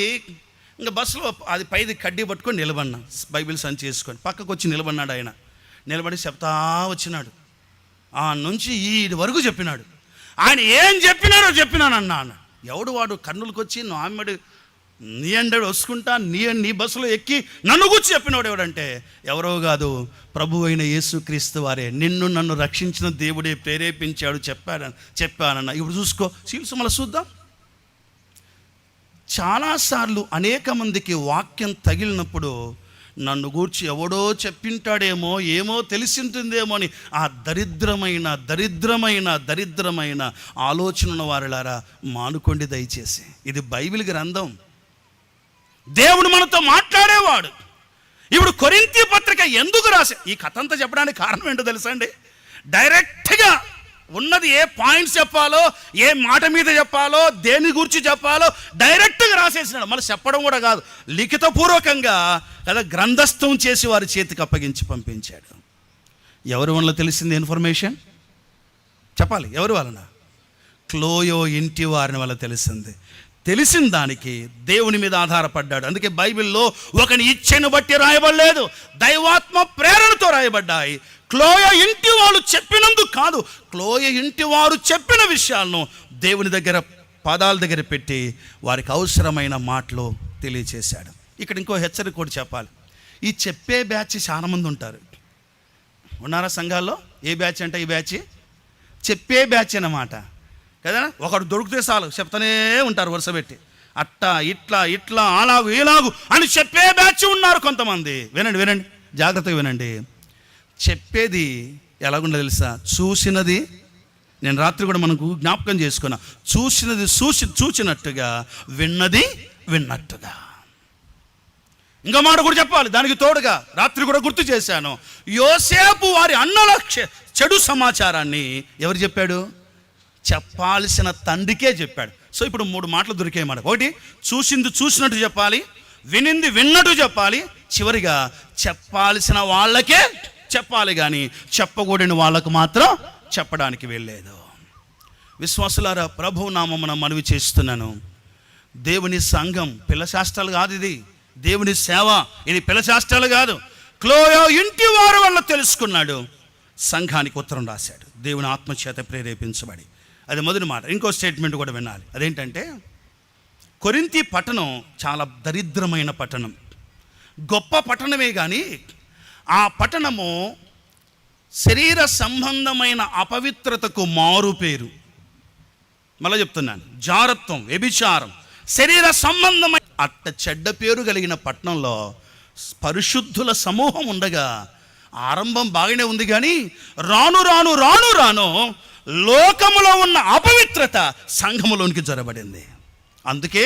Speaker 2: ఇంకా బస్సులో అది పైది కడ్డీ పట్టుకొని నిలబడినా, బైబిల్ సంచి చేసుకొని పక్కకు వచ్చి నిలబడినాడు. ఆయన నిలబడి చెప్తా వచ్చినాడు. ఆ నుంచి ఈ వరకు చెప్పినాడు. ఆయన ఏం చెప్పినాడో చెప్పినానన్నా అన్న. ఎవడు వాడు కర్నూలుకి వచ్చి ఆమెడు నీ అండడు వసుకుంటా నీ బస్సులో ఎక్కి నన్ను కూర్చి చెప్పినాడు ఎవడంటే ఎవరో కాదు, ప్రభు అయిన యేసుక్రీస్తు వారే, నిన్ను నన్ను రక్షించిన దేవుడే ప్రేరేపించాడు చెప్పానన్న. ఇప్పుడు చూసుకో సీల్స్ మళ్ళీ చూద్దాం. చాలాసార్లు అనేక మందికి వాక్యం తగిలినప్పుడు నన్ను గూర్చి ఎవడో చెప్పింటాడేమో, ఏమో తెలిసింటుందేమో అని ఆ దరిద్రమైన ఆలోచన వారిలారా మానుకోండి దయచేసి. ఇది బైబిల్ గ్రంథం, దేవుడు మనతో మాట్లాడేవాడు. ఇప్పుడు కొరింథీ పత్రిక ఎందుకు రాసే ఈ కథ అంతా చెప్పడానికి కారణం ఏంటో తెలుసా అండి? డైరెక్ట్గా ఉన్నది ఏ పాయింట్స్ చెప్పాలో, ఏ మాట మీద చెప్పాలో, దేని గురించి చెప్పాలో డైరెక్ట్గా రాసేసినాడు. మళ్ళీ చెప్పడం కూడా కాదు, లిఖితపూర్వకంగా కదా గ్రంథస్థం చేసి వారి చేతికి అప్పగించి పంపించాడు. ఎవరి వల్ల తెలిసింది ఇన్ఫర్మేషన్ చెప్పాలి? ఎవరి వలన? క్లోయో ఇంటి వారిని వల్ల తెలిసింది. తెలిసిన దానికి దేవుని మీద ఆధారపడ్డాడు. అందుకే బైబిల్లో ఒకని ఇచ్ఛను బట్టి రాయబడలేదు, దైవాత్మ ప్రేరణతో రాయబడ్డాయి. క్లోయ ఇంటి వాళ్ళు చెప్పినందుకు కాదు, క్లోయ ఇంటి వారు చెప్పిన విషయాలను దేవుని దగ్గర పాదాల దగ్గర పెట్టి వారికి అవసరమైన మాటలు తెలియచేశాడు. ఇక్కడ ఇంకో హెచ్చరిక కూడా చెప్పాలి. ఈ చెప్పే బ్యాచ్ చాలా మంది ఉంటారు. ఉన్నారా సంఘాల్లో? ఏ బ్యాచ్ అంటే ఈ బ్యాచ్ చెప్పే బ్యాచ్ అన్నమాట కదా. ఒకడు దొరికితే చాలు చెప్తానే ఉంటారు వరుస పెట్టి, అట్టా ఇట్లా అలాగు ఇలాగు అని చెప్పే బ్యాచ్ ఉన్నారు కొంతమంది. వినండి జాగ్రత్తగా వినండి. చెప్పేది ఎలాగుండో తెలుసా? చూసినది, నేను రాత్రి కూడా మనకు జ్ఞాపకం చేసుకున్నా, చూసినది చూచినట్టుగా, విన్నది విన్నట్టుగా. ఇంకా మాట కూడా చెప్పాలి దానికి తోడుగా. రాత్రి కూడా గుర్తు చేశాను, యోసేపు వారి అన్నల చెడు సమాచారాన్ని ఎవరు చెప్పాడు? చెప్పాల్సిన తండ్రికే చెప్పాడు. సో ఇప్పుడు 3 మాటలు దొరికాయి మాట. ఒకటి, చూసింది చూసినట్టు చెప్పాలి, వినింది విన్నట్టు చెప్పాలి, చివరిగా చెప్పాల్సిన వాళ్ళకే చెప్పాలి, కానీ చెప్పకూడని వాళ్ళకు మాత్రం చెప్పడానికి వెళ్ళలేదు. విశ్వాసులారా, ప్రభువు నామమున మనవి చేస్తున్నాను, దేవుని సంఘం పిల్లశాస్త్రాలు కాదు, ఇది దేవుని సేవ, ఇది పిల్లశాస్త్రాలు కాదు. క్లోయో ఇంటి వారి వల్ల తెలుసుకున్నాడు, సంఘానికి ఉత్తరం రాశాడు దేవుని ఆత్మచేత ప్రేరేపించబడి. అది మొదటి మాట. ఇంకో స్టేట్మెంట్ కూడా వినాలి. అదేంటంటే, కొరింథీ పట్టణం చాలా దరిద్రమైన పట్టణం. గొప్ప పట్టణమే కానీ ఆ పట్టణము శరీర సంబంధమైన అపవిత్రతకు మారు పేరు. మళ్ళీ చెప్తున్నాను, జారత్వం, వ్యభిచారం, శరీర సంబంధమైన అట్ట చెడ్డ పేరు కలిగిన పట్టణంలో పరిశుద్ధుల సమూహం ఉండగా ఆరంభం బాగానే ఉంది, కానీ రాను రాను రాను రాను లోకములో ఉన్న అపవిత్రత సంఘములోనికి జొరబడింది. అందుకే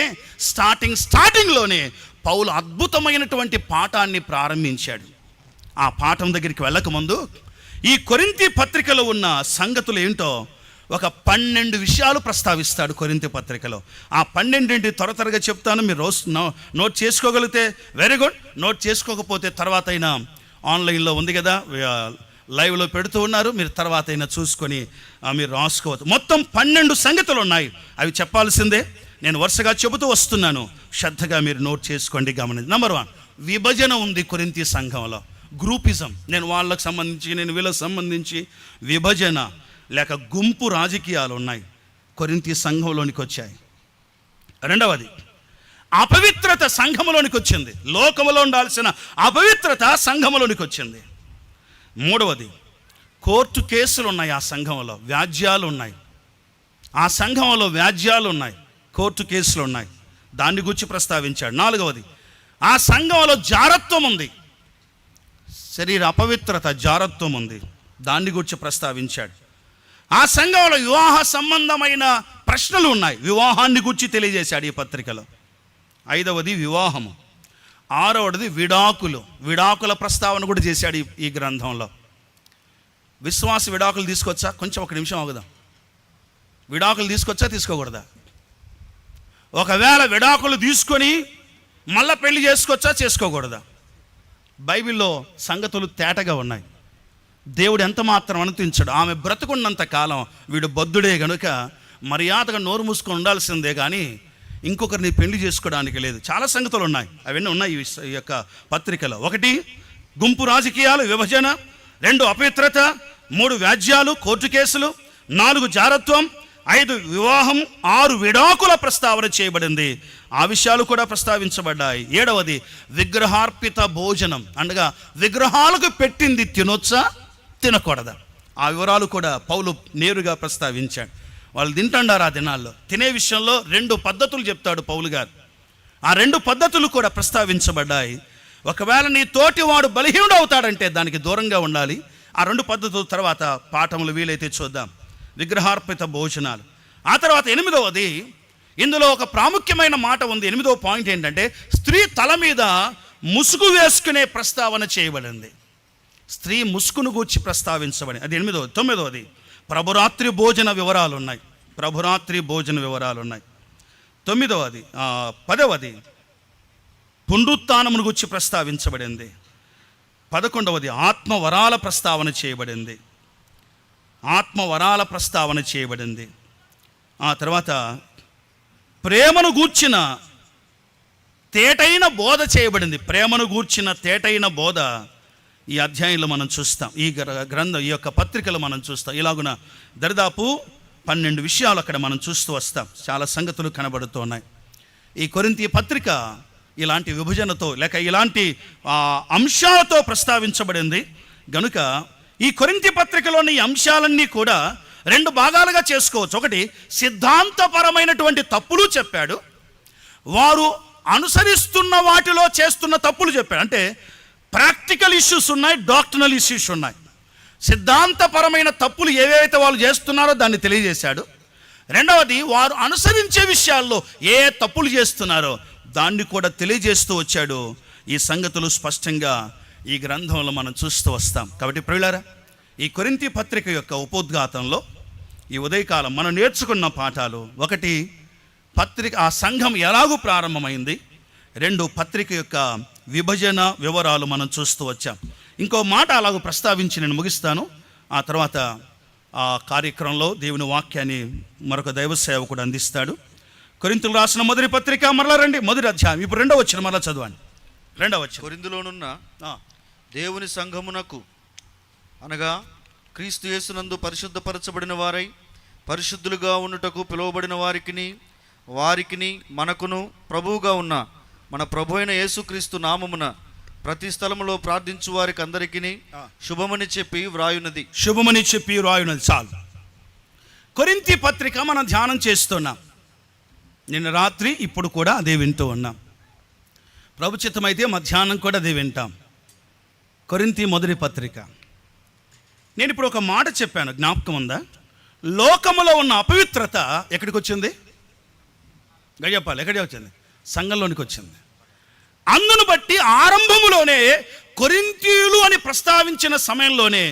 Speaker 2: స్టార్టింగ్లోనే పౌలు అద్భుతమైనటువంటి పాఠాన్ని ప్రారంభించాడు. ఆ పాఠం దగ్గరికి వెళ్ళకముందు ఈ కొరింథీ పత్రికలో ఉన్న సంగతులు ఏంటో ఒక 12 విషయాలు ప్రస్తావిస్తాడు కొరింథీ పత్రికలో. ఆ 12 త్వరగా చెప్తాను, మీరు రోజు నోట్ చేసుకోగలిగితే వెరీ గుడ్, నోట్ చేసుకోకపోతే తర్వాత అయినా ఆన్లైన్లో ఉంది కదా, లైవ్లో పెడుతూ ఉన్నారు, మీరు తర్వాత అయినా చూసుకొని మీరు రాసుకోవచ్చు. మొత్తం 12 సంగతులు ఉన్నాయి, అవి చెప్పాల్సిందే. నేను వరుసగా చెబుతూ వస్తున్నాను, శ్రద్ధగా మీరు నోట్ చేసుకోండి, గమనించి. నెంబర్ 1, విభజన ఉంది కొరింథీ సంఘంలో. గ్రూపిజం, నేను వాళ్ళకు సంబంధించి, నేను వీళ్ళకి సంబంధించి విభజన లేక గుంపు రాజకీయాలు ఉన్నాయి, కొరింథీ సంఘంలోనికి వచ్చాయి. రెండవది, అపవిత్రత సంఘములోనికి వచ్చింది. లోకములో ఉండాల్సిన అపవిత్రత సంఘములోనికి వచ్చింది. మూడవది, కోర్టు కేసులు ఉన్నాయి, ఆ సంఘంలో వ్యాజ్యాలు ఉన్నాయి, ఆ సంఘంలో వ్యాజ్యాలు ఉన్నాయి, కోర్టు కేసులు ఉన్నాయి, దాన్ని గురించి ప్రస్తావించాడు. నాలుగవది, ఆ సంఘంలో జారత్వం ఉంది, శరీర అపవిత్రత జారత్వం ఉంది, దాన్ని గురించి ప్రస్తావించాడు. ఆ సంఘంలో వివాహ సంబంధమైన ప్రశ్నలు ఉన్నాయి, వివాహాన్ని గురించి తెలియజేశాడు ఈ పత్రికలో. ఐదవది వివాహము. ఆరవది విడాకుల ప్రస్తావన కూడా చేశాడు ఈ గ్రంథంలో. విశ్వాస విడాకులు తీసుకొచ్చా? కొంచెం ఒక నిమిషం ఆగుదాం. విడాకులు తీసుకొచ్చా తీసుకోకూడదా? ఒకవేళ విడాకులు తీసుకొని మళ్ళా పెళ్లి చేసుకోవచ్చా చేసుకోకూడదా? బైబిల్లో సంగతులు తేటగా ఉన్నాయి. దేవుడు ఎంత మాత్రం అనుమతించడు. ఆమె బ్రతుకున్నంత కాలం వీడు బద్ధుడే గనుక మర్యాదగా నోరు మూసుకొని ఉండాల్సిందే కానీ ఇంకొకరిని పెళ్లి చేసుకోవడానికి లేదు. చాలా సంగతులు ఉన్నాయి, అవన్నీ ఉన్నాయి ఈ యొక్క పత్రికలో. 1 గుంపు రాజకీయాలు, విభజన. 2 అపవిత్రత. 3 వ్యాజ్యాలు, కోర్టు కేసులు. 4 జారత్వం. 5 వివాహం. 6 విడాకుల ప్రస్తావన చేయబడింది. ఆ విషయాలు కూడా ప్రస్తావించబడ్డాయి. 7వది విగ్రహార్పిత భోజనం, అనగా విగ్రహాలకు పెట్టింది తినొచ్చా తినకూడదా, ఆ వివరాలు కూడా పౌలు నేరుగా ప్రస్తావించాడు. వాళ్ళు తింటాడారు ఆ దినాల్లో. తినే విషయంలో 2 పద్ధతులు చెప్తాడు పౌలు గారు. ఆ 2 పద్ధతులు కూడా ప్రస్తావించబడ్డాయి. ఒకవేళ నీ తోటి వాడు బలహీనుడు అవుతాడంటే దానికి దూరంగా ఉండాలి. ఆ 2 పద్ధతుల తర్వాత పాఠములు వీలైతే చూద్దాం. విగ్రహార్పిత భోజనాలు. ఆ తర్వాత 8వది, ఇందులో ఒక ప్రాముఖ్యమైన మాట ఉంది. 8వ పాయింట్ ఏంటంటే స్త్రీ తల మీద ముసుగు వేసుకునే ప్రస్తావన చేయబడింది. స్త్రీ ముసుగును గూర్చి ప్రస్తావించబడి, అది 8వది. 9వది ప్రభురాత్రి భోజన వివరాలు ఉన్నాయి. ప్రభురాత్రి భోజన వివరాలు ఉన్నాయి. 9వది. 10వది పునరుత్థానమును గురించి ప్రస్తావించబడింది. 11వది ఆత్మవరాల ప్రస్తావన చేయబడింది. ఆత్మవరాల ప్రస్తావన చేయబడింది. ఆ తర్వాత ప్రేమను గూర్చిన తేటైన బోధ చేయబడింది. ప్రేమను గూర్చిన తేటైన బోధ ఈ అధ్యాయంలో మనం చూస్తాం. ఈ గ్రంథం, ఈ యొక్క పత్రికలో మనం చూస్తాం. ఇలాగున దరిదాపు 12 విషయాలు అక్కడ మనం చూస్తూ వస్తాం. చాలా సంగతులు కనబడుతున్నాయి. ఈ కొరింథీ పత్రిక ఇలాంటి విభజనతో లేక ఇలాంటి అంశాలతో ప్రస్తావించబడింది గనుక ఈ కొరింథీ పత్రికలోని ఈ అంశాలన్నీ కూడా 2 భాగాలుగా చేసుకోవచ్చు. ఒకటి, సిద్ధాంతపరమైనటువంటి తప్పులు చెప్పాడు, వారు అనుసరిస్తున్న వాటిలో చేస్తున్న తప్పులు చెప్పాడు. అంటే ప్రాక్టికల్ ఇష్యూస్ ఉన్నాయి, డాక్టనల్ ఇష్యూస్ ఉన్నాయి. సిద్ధాంతపరమైన తప్పులు ఏవైతే వాళ్ళు చేస్తున్నారో దాన్ని తెలియజేశాడు. 2వది, వారు అనుసరించే విషయాల్లో ఏ తప్పులు చేస్తున్నారో దాన్ని కూడా తెలియజేస్తూ వచ్చాడు. ఈ సంగతులు స్పష్టంగా ఈ గ్రంథంలో మనం చూస్తూ వస్తాం. కాబట్టి ప్రియులారా, ఈ కొరింథీ పత్రిక యొక్క ఉపోద్ఘాతంలో ఈ ఉదయకాలం మనం నేర్చుకున్న పాఠాలు: 1, పత్రిక ఆ సంఘం ఎలాగూ ప్రారంభమైంది. 2, పత్రిక యొక్క విభజన వివరాలు మనం చూస్తూ వచ్చాం. ఇంకో మాట అలాగూ ప్రస్తావించి నేను ముగిస్తాను. ఆ తర్వాత ఆ కార్యక్రమంలో దేవుని వాక్యాన్ని మరొక దైవ సేవకుడు అందిస్తాడు. కొరింథీయులకు రాసిన మొదటి పత్రిక, మరలా రండి, మొదటి అధ్యాయం. ఇప్పుడు 2వ వచనం మరలా చదవండి. 2వ వచనం.
Speaker 3: కొరింథీలోనున్న దేవుని సంఘమునకు, అనగా క్రీస్తు యేసునందు పరిశుద్ధపరచబడిన వారై పరిశుద్ధులుగా ఉండుటకు పిలువబడిన వారికిని మనకును ప్రభువుగా ఉన్న మన ప్రభు అయిన యేసుక్రీస్తు నామమున ప్రతి స్థలములో ప్రార్థించు వారికి అందరికీ శుభమని చెప్పి వ్రాయున్నది.
Speaker 2: శుభమని చెప్పి వ్రాయున్నది. చాలు. కొరింథీ పత్రిక మనం ధ్యానం చేస్తున్నాం. నిన్న రాత్రి, ఇప్పుడు కూడా అదే వింటూ ఉన్నాం. ప్రభు చిత్తమైతే మధ్యాహ్నం కూడా అదే వింటాం. కొరింథీ మొదటి పత్రిక. నేను ఇప్పుడు ఒక మాట చెప్పాను, జ్ఞాపకం ఉందా? లోకములో ఉన్న అపవిత్రత ఎక్కడికి వచ్చింది? చెప్పాలి, ఎక్కడికి వచ్చింది? సంఘంలోనికి వచ్చింది. అందును బట్టి ఆరంభములోనే కొరింథీయులు అని ప్రస్తావించిన సమయంలోనే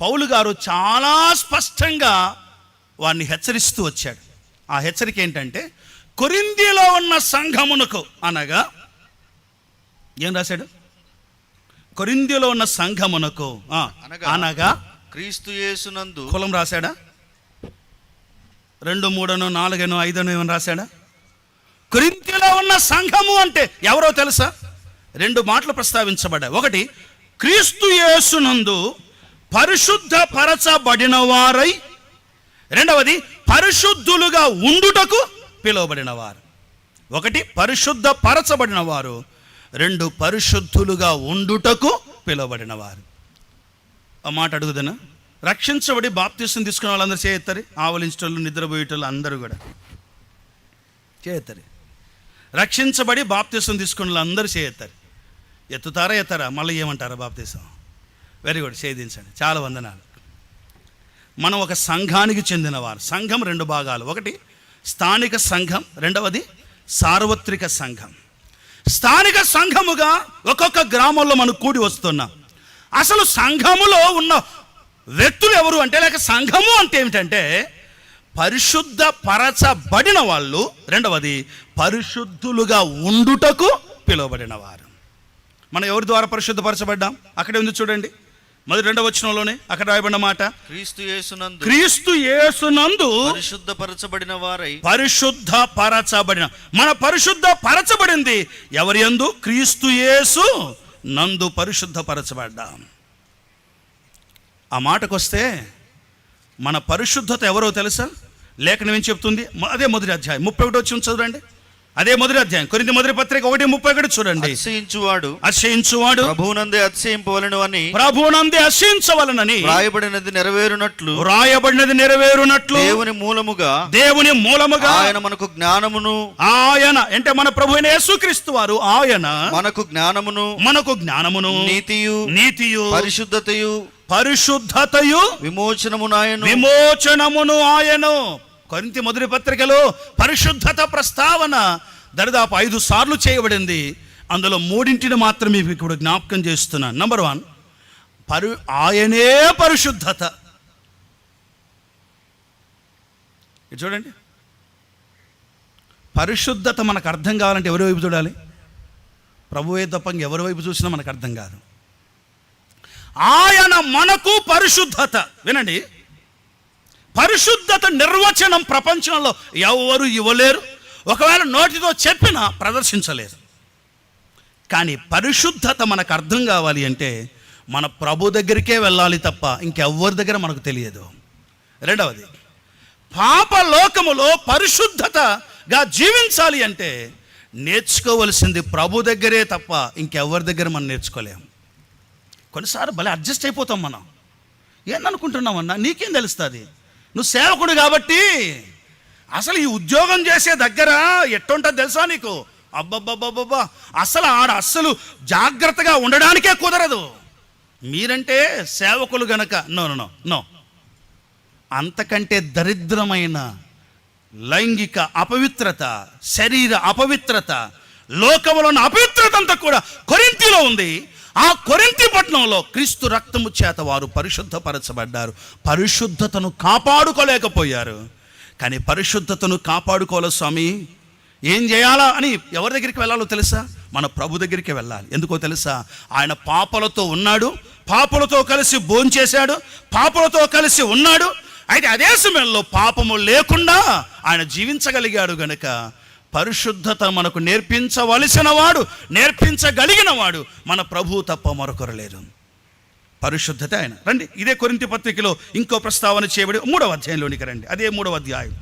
Speaker 2: పౌలు గారు చాలా స్పష్టంగా వారిని హెచ్చరిస్తూ వచ్చాడు. ఆ హెచ్చరిక ఏంటంటే, కొరింథీలో ఉన్న సంఘమునకు, అనగా ఏం రాశాడు? కొరింథీలో ఉన్న సంఘమునకు అనగా
Speaker 3: క్రీస్తు యేసునందు.
Speaker 2: కులం రాశాడా? 2, 3, 4, 5 ఏమని రాశాడా? కొరింథీలో ఉన్న సంఘము అంటే ఎవరో తెలుసా? 2 మాటలు ప్రస్తావించబడ్డాయి. 1, క్రీస్తు యేసునందు పరిశుద్ధపరచబడిన వారై. 2వది, పరిశుద్ధులుగా ఉండుటకు పిలువబడిన వారు. 1, పరిశుద్ధపరచబడిన వారు. 2, పరిశుద్ధులుగా ఉండుటకు పిలువబడిన వారు. ఆ మాట అడుగుదనా? రక్షించబడి బాప్తీసం తీసుకున్న వాళ్ళందరూ చేయెత్తారు. ఆవలించేటోళ్ళు, నిద్రపోయేటోళ్ళు అందరూ కూడా చేయెత్తారు. రక్షించబడి బాప్తీసం తీసుకున్న వాళ్ళందరూ చేయెత్తారు. ఎత్తారా? మళ్ళీ ఏమంటారా? బాప్తీసం. వెరీ గుడ్, చేయించండి. చాలా వందనాలు. మనం ఒక సంఘానికి చెందినవారు. సంఘం 2 భాగాలు. 1, స్థానిక సంఘం. 2వది సార్వత్రిక సంఘం. స్థానిక సంఘముగా ఒక్కొక్క గ్రామంలో మనం కూడి వస్తున్నాం. అసలు సంఘములో ఉన్న వ్యక్తులు ఎవరు అంటే, లేక సంఘము అంటే ఏమిటంటే, పరిశుద్ధ పరచబడిన వాళ్ళు, రెండవది పరిశుద్ధులుగా ఉండుటకు పిలువబడిన వారు. మనం ఎవరి ద్వారా పరిశుద్ధపరచబడ్డాం? అక్కడే ఉంది చూడండి, మొదటి 2వ వచనంలోనే అక్కడ రాయబడిన మాట, క్రీస్తు యేసునందు
Speaker 3: పరిశుద్ధపరచబడిన వారై.
Speaker 2: పరిశుద్ధపరచబడిన, మన పరిశుద్ధపరచబడింది ఎవరి యందు? క్రీస్తు యేసు నందు పరిశుద్ధపరచబడ్డాం. ఆ మాటకొస్తే మన పరిశుద్ధత ఎవరో తెలుసా? లేఖనం ఏం చెప్తుంది? అదే మొదటి అధ్యాయం 31 వచ్చి చదవండి. అదే మొదటి అధ్యాయం కొరింథీ మొదటి పత్రిక 1:31 చూడండి.
Speaker 3: అతిశయించువాడు ప్రభువునందే
Speaker 2: అతిశయించవలనని
Speaker 3: రాయబడినది నెరవేరునట్లు దేవుని మూలముగా ఆయన మనకు జ్ఞానమును,
Speaker 2: ఆయన అంటే మన ప్రభు అయిన యేసుక్రీస్తు వారు, ఆయన
Speaker 3: మనకు జ్ఞానమును
Speaker 2: నీతియు
Speaker 3: పరిశుద్ధతయు
Speaker 2: విమోచనమును ఆయను. కొరింథీ మొదటి పత్రికలో పరిశుద్ధత ప్రస్తావన దరిదాపు 5 సార్లు చేయబడింది. అందులో 3 మాత్రమే ఇప్పుడు జ్ఞాపకం చేస్తున్నాను. నంబర్ 1, ఆయనే పరిశుద్ధత. ఇది చూడండి, పరిశుద్ధత మనకు అర్థం కావాలంటే ఎవరి వైపు చూడాలి? ప్రభువే తప్ప ఎవరి వైపు చూసినా మనకు అర్థం కాదు. ఆయన మనకు పరిశుద్ధత. వినండి, పరిశుద్ధత నిర్వచనం ప్రపంచంలో ఎవరు ఇవ్వలేరు, ఒకవేళ నోటితో చెప్పినా ప్రదర్శించలేరు. కానీ పరిశుద్ధత మనకు అర్థం కావాలి అంటే మన ప్రభు దగ్గరికే వెళ్ళాలి తప్ప ఇంకెవ్వరి దగ్గర మనకు తెలియదు. రెండవది, పాపలోకములో పరిశుద్ధతగా జీవించాలి అంటే నేర్చుకోవలసింది ప్రభు దగ్గరే తప్ప ఇంకెవ్వరి దగ్గర మనం నేర్చుకోలేము. కొన్నిసార్లు భలే అడ్జస్ట్ అయిపోతాం మనం. ఏందనుకుంటున్నామన్నా, నీకేం తెలుస్తుంది? నువ్వు సేవకుడు కాబట్టి. అసలు ఈ ఉద్యోగం చేసే దగ్గర ఎట్టుంటుంది తెలుసా నీకు? అబ్బబ్బబ్బబ్బా, అస్సలు జాగ్రత్తగా ఉండడానికే కుదరదు. మీరంటే సేవకులు గనక నో. అంతకంటే దరిద్రమైన లైంగిక అపవిత్రత, శరీర అపవిత్రత, లోకములో ఉన్న అపవిత్రత అంతా కూడా కొరింథీలో ఉంది. ఆ కొరింథీ పట్టణంలో క్రీస్తు రక్తము చేత వారు పరిశుద్ధపరచబడ్డారు. పరిశుద్ధతను కాపాడుకోలేకపోయారు. కానీ పరిశుద్ధతను కాపాడుకోవాలి స్వామి, ఏం చేయాలా అని ఎవరి దగ్గరికి వెళ్ళాలో తెలుసా? మన ప్రభు దగ్గరికి వెళ్ళాలి. ఎందుకో తెలుసా? ఆయన పాపలతో ఉన్నాడు, పాపలతో కలిసి భోంచేశాడు, పాపలతో కలిసి ఉన్నాడు. అయితే అదే సమయంలో పాపము లేకుండా ఆయన జీవించగలిగాడు గనుక పరిశుద్ధత మనకు నేర్పించగలిగిన వాడు మన ప్రభువు తప్ప మరొకరు లేరు. పరిశుద్ధత ఆయన. రండి, ఇదే కొరింథీ పత్రికలో ఇంకో ప్రస్తావన చేయబడి 3వ అధ్యాయంలోనికి రండి. అదే 3వ అధ్యాయం.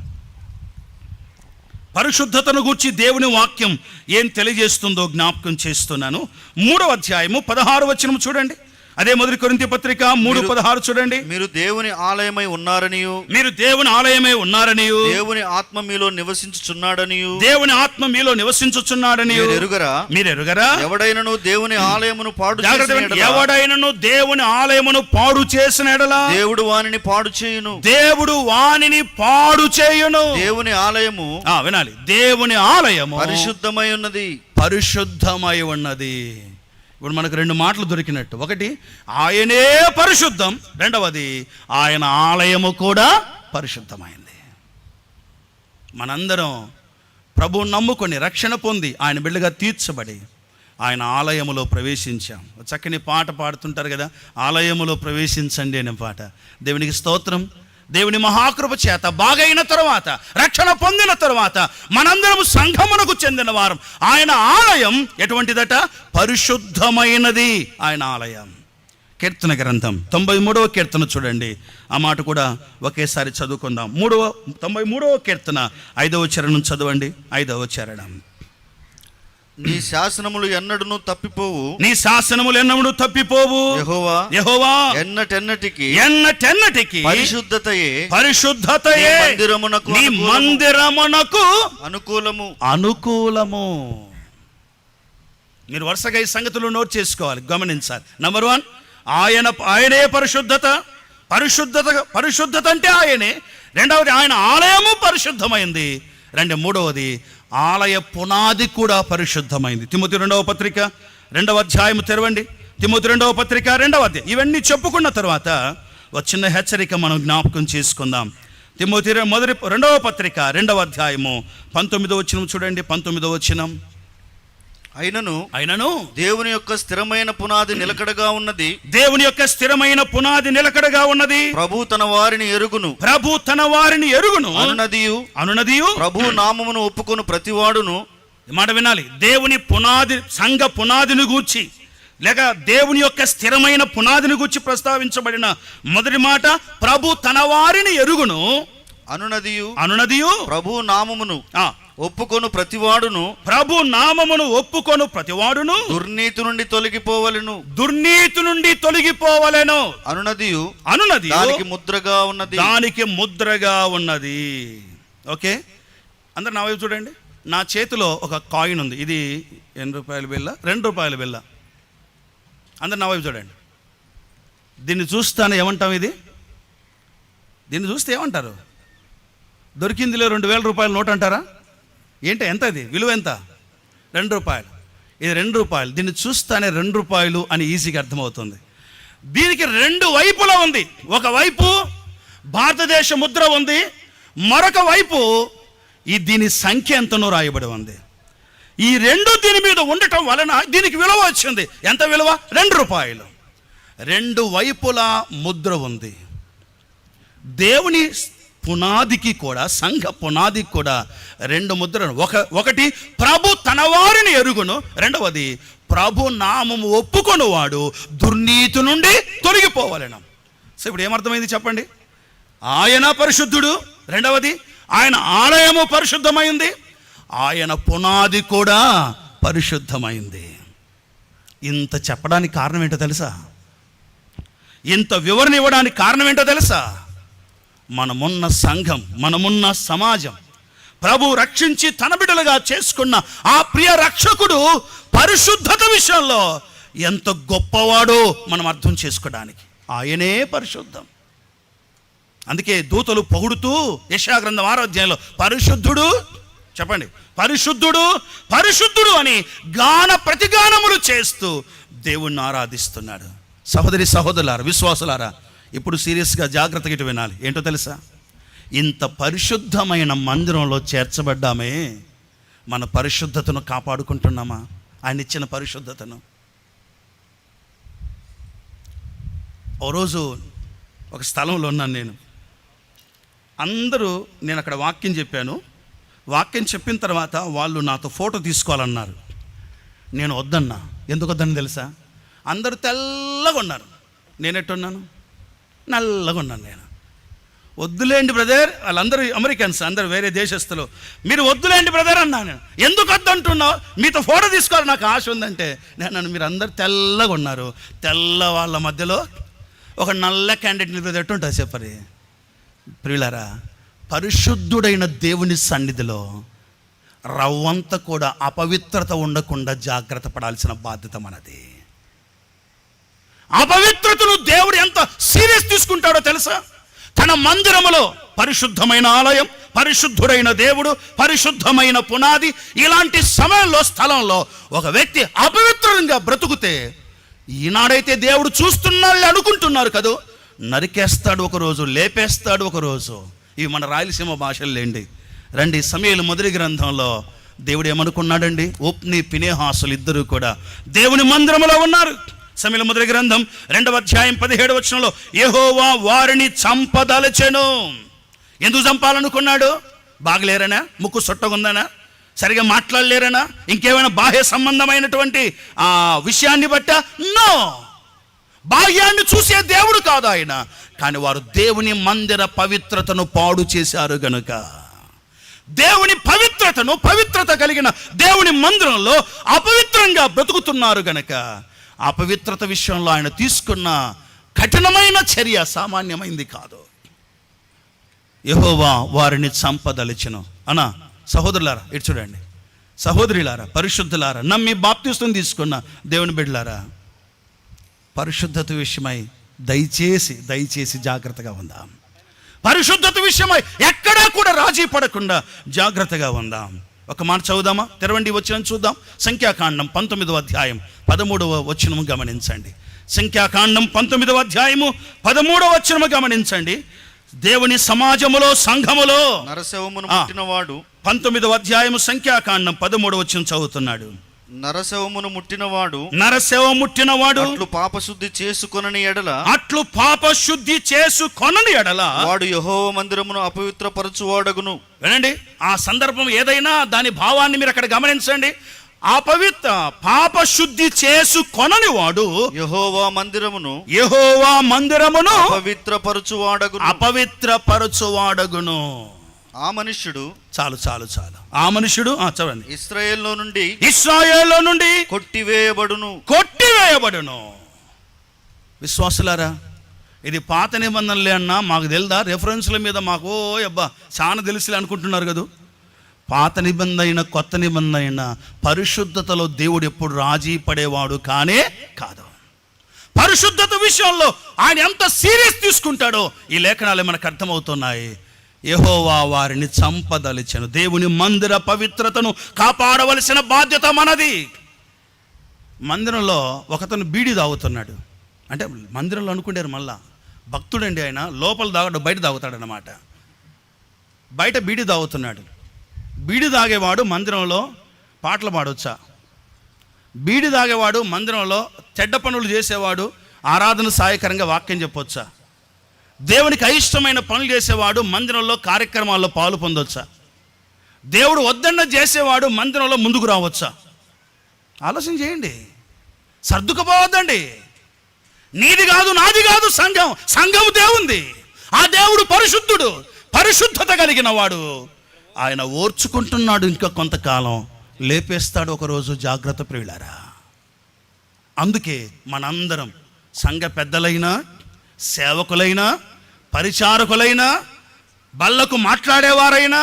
Speaker 2: పరిశుద్ధతను గూర్చి దేవుని వాక్యం ఏం తెలియజేస్తుందో జ్ఞాపకం చేస్తున్నాను. 3వ అధ్యాయము 16వ వచనం చూడండి. అదే మొదటి కొరింథీ పత్రిక 3:16 చూడండి.
Speaker 3: మీరు దేవుని ఆలయమై ఉన్నారనియు, దేవుని ఆత్మ మీలో నివసించుచున్నాడనియు మీరు ఎరుగరా? ఎవడైనను దేవుని ఆలయమును పాడు చేసిన ఎడల దేవుడు వానిని పాడు చేయును. దేవుని ఆలయము,
Speaker 2: వినాలి, దేవుని ఆలయము
Speaker 3: పరిశుద్ధమై ఉన్నది.
Speaker 2: ఇప్పుడు మనకు 2 మాటలు దొరికినట్టు. ఒకటి, ఆయనే పరిశుద్ధం. రెండవది, ఆయన ఆలయము కూడా పరిశుద్ధమైంది. మనందరం ప్రభువుని నమ్ముకొని రక్షణ పొంది ఆయన బిడ్డగా తీర్చబడి ఆయన ఆలయములో ప్రవేశించాం. చక్కని పాట పాడుతుంటారు కదా, ఆలయములో ప్రవేశించండి అనే పాట. దేవునికి స్తోత్రం. దేవుని మహాకృప చేత బాగైన తరువాత, రక్షణ పొందిన తరువాత మనందరం సంఘమునకు చెందిన వారం. ఆయన ఆలయం ఎటువంటిదట? పరిశుద్ధమైనది ఆయన ఆలయం. కీర్తన గ్రంథం 93వ కీర్తన చూడండి. ఆ మాట కూడా ఒకేసారి చదువుకుందాం. 93వ కీర్తన 5వ చరణం చదవండి. 5వ చరణం.
Speaker 3: నీ శాసనములు ఎన్నడూ తప్పిపోవు,
Speaker 2: యెహోవా ఎన్నటెన్నటికి పరిశుద్ధతయే నీ మందిరమునకు అనుకూలము. మీరు వరుసగా ఈ సంగతులు నోట్ చేసుకోవాలి, గమనించాలి. నంబర్ 1, ఆయనే పరిశుద్ధత అంటే ఆయనే. రెండవది, ఆయన ఆలయము పరిశుద్ధమైంది. మూడవది, ఆలయ పునాది కూడా పరిశుద్ధమైంది. తిమోతి 2వ పత్రిక 2వ అధ్యాయం తెరవండి. తిమోతి 2వ పత్రిక 2వ అధ్యాయం. ఇవన్నీ చెప్పుకున్న తర్వాత ఒక చిన్న హెచ్చరిక మనం జ్ఞాపకం చేసుకుందాం. తిమోతి రెండవ పత్రిక 2వ అధ్యాయము 19వ వచనం చూడండి. 19వ వచనం,
Speaker 3: అయినను దేవుని యొక్క స్థిరమైన పునాది నిలకడగా ఉన్నది.
Speaker 2: దేవుని యొక్క స్థిరమైన పునాది నిలకడగా ఉన్నది.
Speaker 3: ప్రభు తన వారిని ఎరుగును.
Speaker 2: ప్రభు తన వారిని ఎరుగును.
Speaker 3: అనునదియు ప్రభు నామమును ఒప్పుకొను ప్రతివాడును.
Speaker 2: మాట వినాలి. దేవుని పునాది, సంఘ పునాదిని గూర్చి లేక దేవుని యొక్క స్థిరమైన పునాదిని గూర్చి ప్రస్తావించబడిన మొదటి మాట, ప్రభు తన వారిని ఎరుగును.
Speaker 3: అనునదియు ప్రభు నామమును ఒప్పుకొను ప్రతివాడును.
Speaker 2: ప్రభు నామమును ఒప్పుకొను ప్రతివాడును
Speaker 3: దుర్నీతి నుండి తొలగిపోవలెను.
Speaker 2: దుర్నీతి నుండి తొలగిపోవలెను.
Speaker 3: అనునదియు
Speaker 2: దానికి
Speaker 3: ముద్రగా ఉన్నది.
Speaker 2: దానికి ముద్రగా ఉన్నది. ఓకే, అందరు నా వైపు చూడండి. నా చేతిలో ఒక కాయిన్ ఉంది. ఇది ₹8 బిళ్ళ, ₹2 బిళ్ళ. అందరు నా వైపు చూడండి. దీన్ని చూస్తాను ఏమంటాం? దీన్ని చూస్తే ఏమంటారు? దొరికిందిలే ₹2,000 నోట్ అంటారా? ఏంటి, ఎంత ఇది విలువ? ఎంత? ₹2. ఇది ₹2. దీన్ని చూస్తానే ₹2 అని ఈజీగా అర్థమవుతుంది. దీనికి 2 వైపులా ఉంది. ఒకవైపు భారతదేశ ముద్ర ఉంది, మరొక వైపు దీని సంఖ్య ఎంతనో రాయబడి ఉంది. ఈ 2 దీని మీద ఉండటం వలన దీనికి విలువ వచ్చింది. ఎంత విలువ? ₹2. 2 వైపులా ముద్ర ఉంది. దేవుని పునాదికి కూడా, సంఘ పునాదికి కూడా 2 ముద్రలు. ఒకటి ప్రభు తన వారిని ఎరుగును, రెండవది ప్రభు నామము ఒప్పుకొనువాడు దుర్నీతి నుండి తొలగిపోవాలను. సో ఇప్పుడు ఏమర్థమైంది చెప్పండి? ఆయన పరిశుద్ధుడు, రెండవది ఆయన ఆలయము పరిశుద్ధమైంది, ఆయన పునాది కూడా పరిశుద్ధమైంది. ఇంత చెప్పడానికి కారణం ఏంటో తెలుసా? ఇంత వివరణ ఇవ్వడానికి కారణం ఏంటో తెలుసా? మనమున్న సంఘం, మనమున్న సమాజం, ప్రభు రక్షించి తన బిడ్డలుగా చేసుకున్న ఆ ప్రియ రక్షకుడు పరిశుద్ధత విషయంలో ఎంత గొప్పవాడో మనం అర్థం చేసుకోవడానికి. ఆయనే పరిశుద్ధం. అందుకే దూతలు పొగుడుతూ యెషయా గ్రంథం 6వ అధ్యాయంలో పరిశుద్ధుడు, చెప్పండి, పరిశుద్ధుడు పరిశుద్ధుడు అని గాన ప్రతిగానములు చేస్తూ దేవుణ్ణి ఆరాధిస్తున్నాడు. సహోదరి సహోదరులారా, విశ్వాసులారా, ఇప్పుడు సీరియస్గా జాగ్రత్తగా ఇటు వినాలి. ఏంటో తెలుసా? ఇంత పరిశుద్ధమైన మందిరంలో చేర్చబడ్డామే, మన పరిశుద్ధతను కాపాడుకుంటున్నామా? ఆయన ఇచ్చిన పరిశుద్ధతను. ఓ రోజు ఒక స్థలంలో ఉన్నాను నేను. నేను అక్కడ వాక్యం చెప్పాను. వాక్యం చెప్పిన తర్వాత వాళ్ళు నాతో ఫోటో తీసుకోవాలన్నారు. నేను వద్దన్నా. ఎందుకు వద్దని తెలుసా? అందరూ తెల్లగా ఉన్నారు, నేనెట్టున్నాను? నల్లగా ఉన్నాను నేను. వద్దులేండి బ్రదర్, వాళ్ళందరూ అమెరికన్స్, అందరూ వేరే దేశస్తులు. మీరు వద్దులేండి బ్రదర్ అన్నాను. ఎందుకు వద్దంటున్నావు? మీతో ఫోటో తీసుకోవాలి నాకు ఆశ ఉందంటే. నేను మీరు అందరు తెల్లగా ఉన్నారు, తెల్ల వాళ్ళ మధ్యలో ఒక నల్ల క్యాండిడేట్ నిలబడి ఎట్టుంటుంది చెప్పరి? ప్రియులారా, పరిశుద్ధుడైన దేవుని సన్నిధిలో రవ్వంత కూడా అపవిత్రత ఉండకుండా జాగ్రత్త పడాల్సిన బాధ్యత మనది. అపవిత్రతను దేవుడు ఎంత సీరియస్ తీసుకుంటాడో తెలుసా? తన మందిరములో పరిశుద్ధమైన ఆలయం, పరిశుద్ధుడైన దేవుడు, పరిశుద్ధమైన పునాది, ఇలాంటి సమయంలో, స్థలంలో ఒక వ్యక్తి అపవిత్రంగా బ్రతుకుతే, ఈనాడైతే దేవుడు చూస్తున్నాడు అనుకుంటున్నారు కదా, నరికేస్తాడు ఒకరోజు, లేపేస్తాడు ఒకరోజు. ఇవి మన రాయలసీమ భాషలేండి. రండి, సమూయేలు మొదటి గ్రంథంలో దేవుడు ఏమనుకున్నాడండి? ఒప్ని ఫినెహాసులు ఇద్దరు కూడా దేవుని మందిరములో ఉన్నారు. సమూయేలు మొదటి గ్రంథం 2వ అధ్యాయం 17వ వచనంలో, యెహోవా వారిని చంపదలచెను. ఎందుకు చంపాలనుకున్నాడు? బాగలేరనా? ముక్కు సొట్టగుందనా? సరిగా మాట్లాడలేరనా? ఇంకేమైనా బాహ్య సంబంధమైనటువంటి ఆ విషయాన్ని బట్ట? నో, బాహ్యాన్ని చూసే దేవుడు కాదు ఆయన. కానీ వారు దేవుని మందిర పవిత్రతను పాడు చేశారు గనుక, దేవుని పవిత్రతను, పవిత్రత కలిగిన దేవుని మందిరంలో అపవిత్రంగా బ్రతుకుతున్నారు గనక, అపవిత్రత విషయంలో ఆయన తీసుకున్న కఠినమైన చర్య సామాన్యమైంది కాదు. యెహోవా వారిని చంపదలిచెను. అనా సహోదరులారా, ఇటు చూడండి, సహోదరులారా, పరిశుద్ధులారా, నమ్మి బాప్తిస్తం తీసుకున్న దేవుని బిడ్డలారా, పరిశుద్ధత విషయమై దయచేసి జాగ్రత్తగా ఉందాం. పరిశుద్ధత విషయమై ఎక్కడా కూడా రాజీ పడకుండా జాగ్రత్తగా ఉందాం. ఒక మాట చదువుదామా? తెరవండి, వచనం చూద్దాం. సంఖ్యాకాండం 19వ అధ్యాయం 13వ వచనము గమనించండి. సంఖ్యాకాండం 19వ అధ్యాయము 13వ వచనము గమనించండి. దేవుని సమాజములో, సంఘములో
Speaker 3: నరశవమును ముట్టినవాడు
Speaker 2: 19వ అధ్యాయము సంఖ్యాకాండం 13వ వచనం చదువుతున్నాడు.
Speaker 3: నరశవమును ముట్టినవాడు
Speaker 2: నరశవముట్టినవాడు
Speaker 3: అట్లు పాపశుద్ధి చేసుకొనని ఎడల
Speaker 2: వాడు
Speaker 3: యెహోవా మందిరమును అపవిత్రపరచువాడగును.
Speaker 2: వినండి, ఆ సందర్భం ఏదైనా దాని భావాన్ని మీరు అక్కడ గమనించండి. పాపశుద్ధి చేసుకొనని వాడు
Speaker 3: యెహోవా
Speaker 2: మందిరమును
Speaker 3: అపవిత్రపరచువాడగును. ఆ మనుష్యుడు
Speaker 2: చాలు ఆ మనుష్యుడు చదవండి.
Speaker 3: ఇశ్రాయేలులో
Speaker 2: నుండి కొట్టివేయబడును. విశ్వాసులారా, ఇది పాత నిబంధనలే అన్నా మాకు తెలుదా? రెఫరెన్స్ల మీద మాకు అబ్బా చాలా తెలుసులే అనుకుంటున్నారు కదా. పాత నిబంధన కొత్త నిబంధన పరిశుద్ధతలో దేవుడు ఎప్పుడు రాజీ పడేవాడు కానే కాదు. పరిశుద్ధత విషయంలో ఆయన ఎంత సీరియస్ తీసుకుంటాడో ఈ లేఖనాలు మనకు అర్థమవుతున్నాయి. యెహోవా వారిని చంపదలిచెను. దేవుని మందిర పవిత్రతను కాపాడవలసిన బాధ్యత మనది. మందిరంలో ఒకతను బీడి తాగుతున్నాడు. అంటే మందిరంలో అనుకుంటారు మళ్ళా భక్తుడండి ఆయన, లోపల తాగడు, బయట తాగుతాడనమాట. బయట బీడి తాగుతున్నాడు. బీడి తాగేవాడు మందిరంలో పాటలు పాడవచ్చా? బీడి తాగేవాడు మందిరంలో చెడ్డ పనులు చేసేవాడు ఆరాధన సాయకరంగా వాక్యం చెప్పొచ్చా? దేవునికి అయిష్టమైన పనులు చేసేవాడు మందిరంలో కార్యక్రమాల్లో పాలు పొందొచ్చా? దేవుడు వద్దన్న చేసేవాడు మందిరంలో ముందుకు రావచ్చా? ఆలోచన చేయండి, సర్దుకుపోవద్దండి. నీది కాదు, నాది కాదు, సంఘం దేవుంది. ఆ దేవుడు పరిశుద్ధుడు, పరిశుద్ధత కలిగిన వాడు. ఆయన ఓర్చుకుంటున్నాడు. ఇంకా కొంతకాలం లేపేస్తాడు ఒకరోజు. జాగ్రత్త ప్రియులారా. అందుకే మనందరం సంఘ పెద్దలైనా, సేవకులైనా, పరిచారకులైనా, బల్లకు మాట్లాడేవారైనా,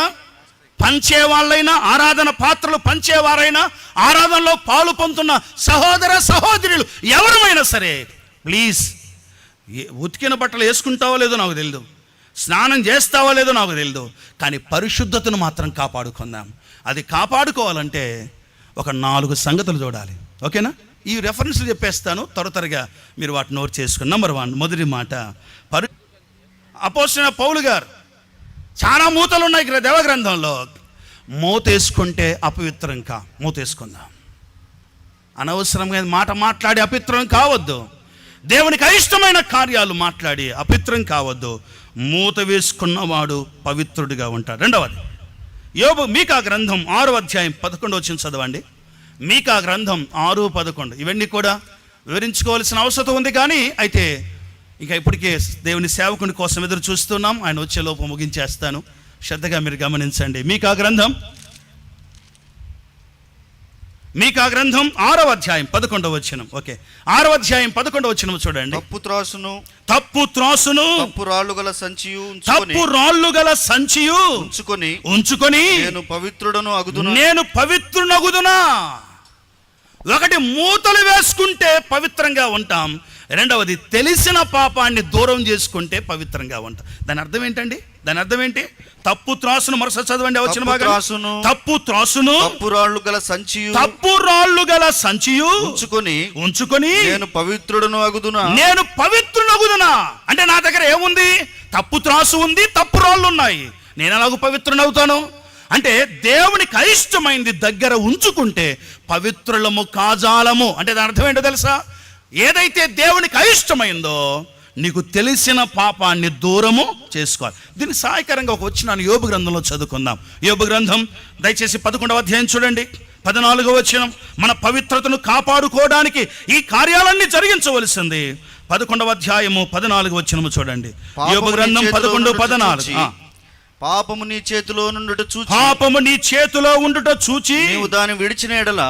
Speaker 2: పంచేవాళ్ళైనా, ఆరాధన పాత్రలు పంచేవారైనా, ఆరాధనలో పాలు పొందుతున్న సహోదర సహోదరులు ఎవరమైనా సరే, ప్లీజ్, ఉతికిన బట్టలు వేసుకుంటావో లేదో నాకు తెలియదు, స్నానం చేస్తావో లేదో నాకు తెలియదు, కానీ పరిశుద్ధతను మాత్రం కాపాడుకుందాం. అది కాపాడుకోవాలంటే ఒక 4 సంగతులు చూడాలి. ఓకేనా? ఈ రెఫరెన్స్లు చెప్పేస్తాను, త్వరగా మీరు వాటిని నోట్ చేసుకుని. నంబర్ 1, మొదటి మాట, అపోస్తలుడైన పౌలు గారు చాలా మూతలు ఉన్నాయి దేవగ్రంథంలో. మూతేసుకుంటే అపవిత్రం మూతేసుకుందాం. అనవసరంగా మాట మాట్లాడి అపవిత్రం కావద్దు. దేవునికి అయిష్టమైన కార్యాలు మాట్లాడి అపవిత్రం కావద్దు. మూత వేసుకున్నవాడు పవిత్రుడిగా ఉంటాడు. రెండవది, మీకా గ్రంథం 6వ అధ్యాయం 11వ వచనం చదవండి. మీకా గ్రంథం 6:11. ఇవన్నీ కూడా వివరించుకోవాల్సిన అవసరం ఉంది, కానీ అయితే ఇంకా ఇప్పటికే దేవుని సేవకుని కోసం ఎదురు చూస్తున్నాం. ఆయన వచ్చేలోపు ముగించేస్తాను. శ్రద్ధగా మీరు గమనించండి. మీకా గ్రంథం 6వ అధ్యాయం 11వ వచనం. ఓకే, 6వ అధ్యాయం 11వ వచనం చూడండి. తప్పు త్రాసును
Speaker 3: తప్పు రాళ్ళు గల సంచియు
Speaker 2: ఉంచుకొని
Speaker 3: నేను
Speaker 2: పవిత్రునగుదునా. ఒకటి, మూతలు వేసుకుంటే పవిత్రంగా ఉంటాం. రెండవది, తెలిసిన పాపాన్ని దూరం చేసుకుంటే పవిత్రంగా ఉంటాం. దాని అర్థం ఏంటండి? దాని అర్థం ఏంటి? తప్పు త్రాసును మరోసారి చదవండి. వచ్చిన భాగం. తప్పు త్రాసును
Speaker 3: తప్పు రాళ్ళు గల సంచియు
Speaker 2: ఉంచుకొని
Speaker 3: నేను పవిత్రుడను అగుదునా.
Speaker 2: అంటే నా దగ్గర ఏముంది? తప్పు త్రాసు ఉంది, తప్పు రాళ్ళు ఉన్నాయి. నేను ఎలాగో పవిత్రునవుతాను? అంటే దేవునికి అయిష్టమైంది దగ్గర ఉంచుకుంటే పవిత్రులము కాజాలము. అంటే దాని అర్థం ఏంటో తెలుసా? ఏదైతే దేవునికి అయిష్టమైందో నీకు తెలిసిన పాపాన్ని దూరము చేసుకోవాలి. దీన్ని సహాయకరంగా ఒక వచనాన్ని యోబు గ్రంథంలో చదువుకుందాం. యోబు గ్రంథం దయచేసి 11వ అధ్యాయం చూడండి, 14వ వచనం. మన పవిత్రతను కాపాడుకోవడానికి ఈ కార్యాలన్నీ జరిగించవలసింది. 11వ అధ్యాయము 14వ వచనము చూడండి. యోబు గ్రంథం 11:14.
Speaker 3: పాపము నీ చేతిలో ఉండుట చూచి
Speaker 2: నీవు దాన్ని విడిచిన ఎడల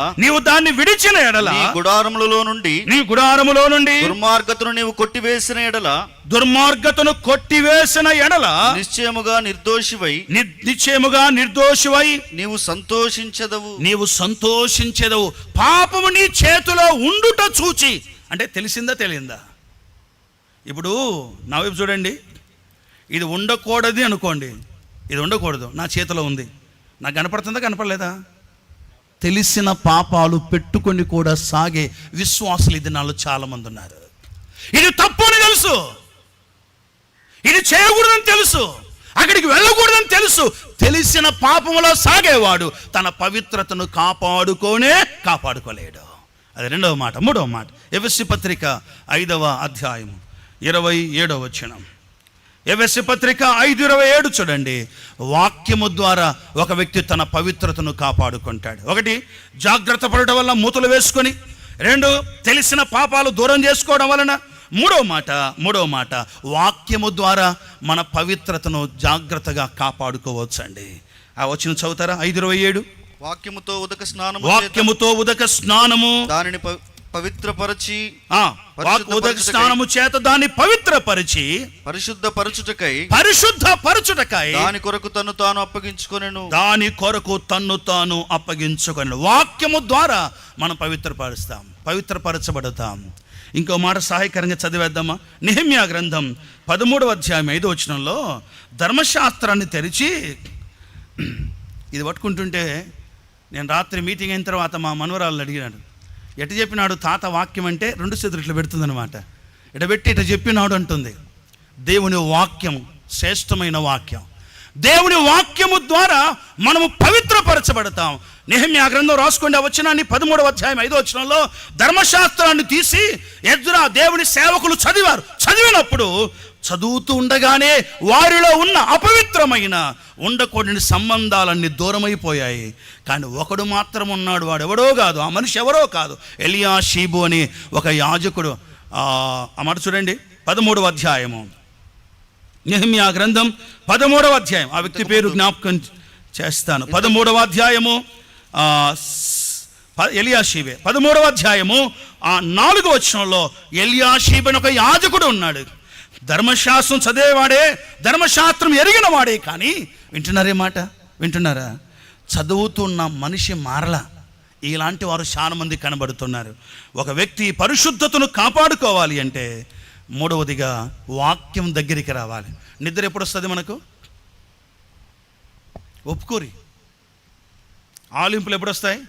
Speaker 3: నీ గుడారములో నుండి దుర్మార్గతను కొట్టివేసిన ఎడల నిశ్చయముగా నిర్దోషివై నీవు సంతోషించెదవు.
Speaker 2: పాపము నీ చేతిలో ఉండుట చూచి అంటే తెలిసిందా తెలియందా? ఇప్పుడు నా వైపు చూడండి. ఇది ఉండకూడదు అనుకోండి, ఇది ఉండకూడదు, నా చేతిలో ఉంది. నాకు కనపడుతుందా కనపడలేదా? తెలిసిన పాపాలు పెట్టుకొని కూడా సాగే విశ్వాసులు ఈ దినాల్లో చాలామంది ఉన్నారు. ఇది తప్పు అని తెలుసు, ఇది చేయకూడదని తెలుసు, అక్కడికి వెళ్ళకూడదని తెలుసు, తెలిసిన పాపములో సాగేవాడు తన పవిత్రతను కాపాడుకోలేడు. అది రెండవ మాట. మూడవ మాట, ఎఫెసీ పత్రిక 5వ అధ్యాయము 27వ వచనం. ఎఫెసీ పత్రిక 5:27 చూడండి. వాక్యము ద్వారా ఒక వ్యక్తి తన పవిత్రతను కాపాడుకుంటాడు. ఒకటి, జాగ్రత్త పడటం వల్ల మూతలు వేసుకొని. రెండు, తెలిసిన పాపాలు దూరం చేసుకోవడం వలన. మూడవ మాట వాక్యము ద్వారా మన పవిత్రతను జాగ్రత్తగా కాపాడుకోవచ్చండి. ఆ వచనం చదువుతారా? 5:27.
Speaker 3: వాక్యముతో ఉదక స్నానము దానిని పవిత్రపరచి
Speaker 2: ఉదక స్నానము చేత దాన్ని పవిత్రపరిచి పరిశుద్ధపరచుటకై
Speaker 3: దాని కొరకు తన్ను తాను అప్పగించుకొనెను.
Speaker 2: వాక్యము ద్వారా మనం పవిత్రపరచబడతాం. ఇంకో మాట సహాయకరంగా చదివేద్దామా? నెహెమ్యా గ్రంథం 13వ అధ్యాయం 5వ వచనంలో ధర్మశాస్త్రాన్ని తెరిచి, ఇది పట్టుకుంటుంటే నేను రాత్రి మీటింగ్ అయిన తర్వాత మా మనవరాలను అడిగినాడు, ఎట చెప్పినాడు తాత వాక్యం అంటే 2 చేతులు ఇట్లా పెడుతుందనమాట. ఇట పెట్టి ఇట చెప్పినాడు అంటుంది. దేవుని వాక్యం శ్రేష్టమైన వాక్యం. దేవుని వాక్యము ద్వారా మనము పవిత్రపరచబడతాం. నెహెమ్యా గ్రంథం రాసుకోండి, ఆ వచనాన్ని 13వ అధ్యాయం 5వ వచనంలో ధర్మశాస్త్రాన్ని తీసి ఎజ్రా దేవుని సేవకులు చదివినప్పుడు చదువుతూ ఉండగానే వారిలో ఉన్న అపవిత్రమైన ఉండకూడని సంబంధాలన్నీ దూరమైపోయాయి. కానీ ఒకడు మాత్రం ఉన్నాడు, వాడు ఎవడో కాదు, ఆ మనిషి ఎవరో కాదు, ఎలియాషీబు అని ఒక యాజకుడు. ఆ మాట చూడండి, 13వ అధ్యాయము నెహెమ్యా గ్రంథం 13వ అధ్యాయం. ఆ వ్యక్తి పేరు జ్ఞాపకం చేస్తాను. 13వ అధ్యాయము ఎలియాషీబే. 13వ అధ్యాయము 4వ వచనంలో ఎలియాషీబు అని ఒక యాజకుడు ఉన్నాడు. ధర్మశాస్త్రం చదివేవాడే, ధర్మశాస్త్రం ఎరిగిన వాడే. కానీ వింటున్నారా? చదువుతున్న మనిషి మారలా. ఇలాంటి వారు చాలా మంది కనబడుతున్నారు. ఒక వ్యక్తి పరిశుద్ధతను కాపాడుకోవాలి అంటే మూడవదిగా వాక్యం దగ్గరికి రావాలి. నిద్ర ఎప్పుడు వస్తుంది మనకు? ఒప్పుకోరి. ఆవలింపులు ఎప్పుడు వస్తాయి?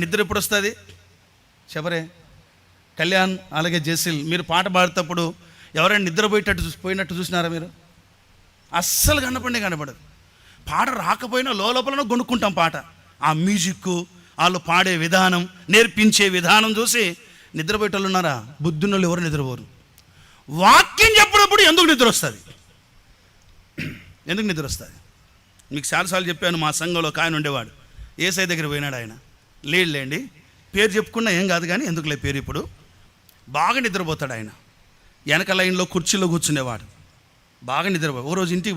Speaker 2: నిద్ర ఎప్పుడు వస్తుంది? చెప్పరే. కళ్యాణ్ అలాగే జెసిల్, మీరు పాట పాడేటప్పుడు ఎవరైనా నిద్రపోయినట్టు చూసినారా మీరు? అస్సలు కనపడదు. పాట రాకపోయినా లోపల గొనుక్కుంటాం పాట. ఆ మ్యూజిక్, వాళ్ళు పాడే విధానం, నేర్పించే విధానం చూసి నిద్రపోయేటోళ్ళు ఉన్నారా? బుద్ధున్నోళ్ళు ఎవరు నిద్రపోరు. వాక్యం చెప్పినప్పుడు ఎందుకు నిద్ర వస్తుంది? మీకు చాలాసార్లు చెప్పాను. మా సంఘంలో ఒక ఆయన ఉండేవాడు, ఏసై దగ్గర పోయినాడు. ఆయన లేండి, పేరు చెప్పుకున్నా ఏం కాదు కానీ ఎందుకులే పేరు. ఇప్పుడు బాగా నిద్రపోతాడు ఆయన. వెనక లైన్లో కుర్చీలో కూర్చునేవాడు, బాగా నిద్రపోయి. ఓ రోజు ఇంటికి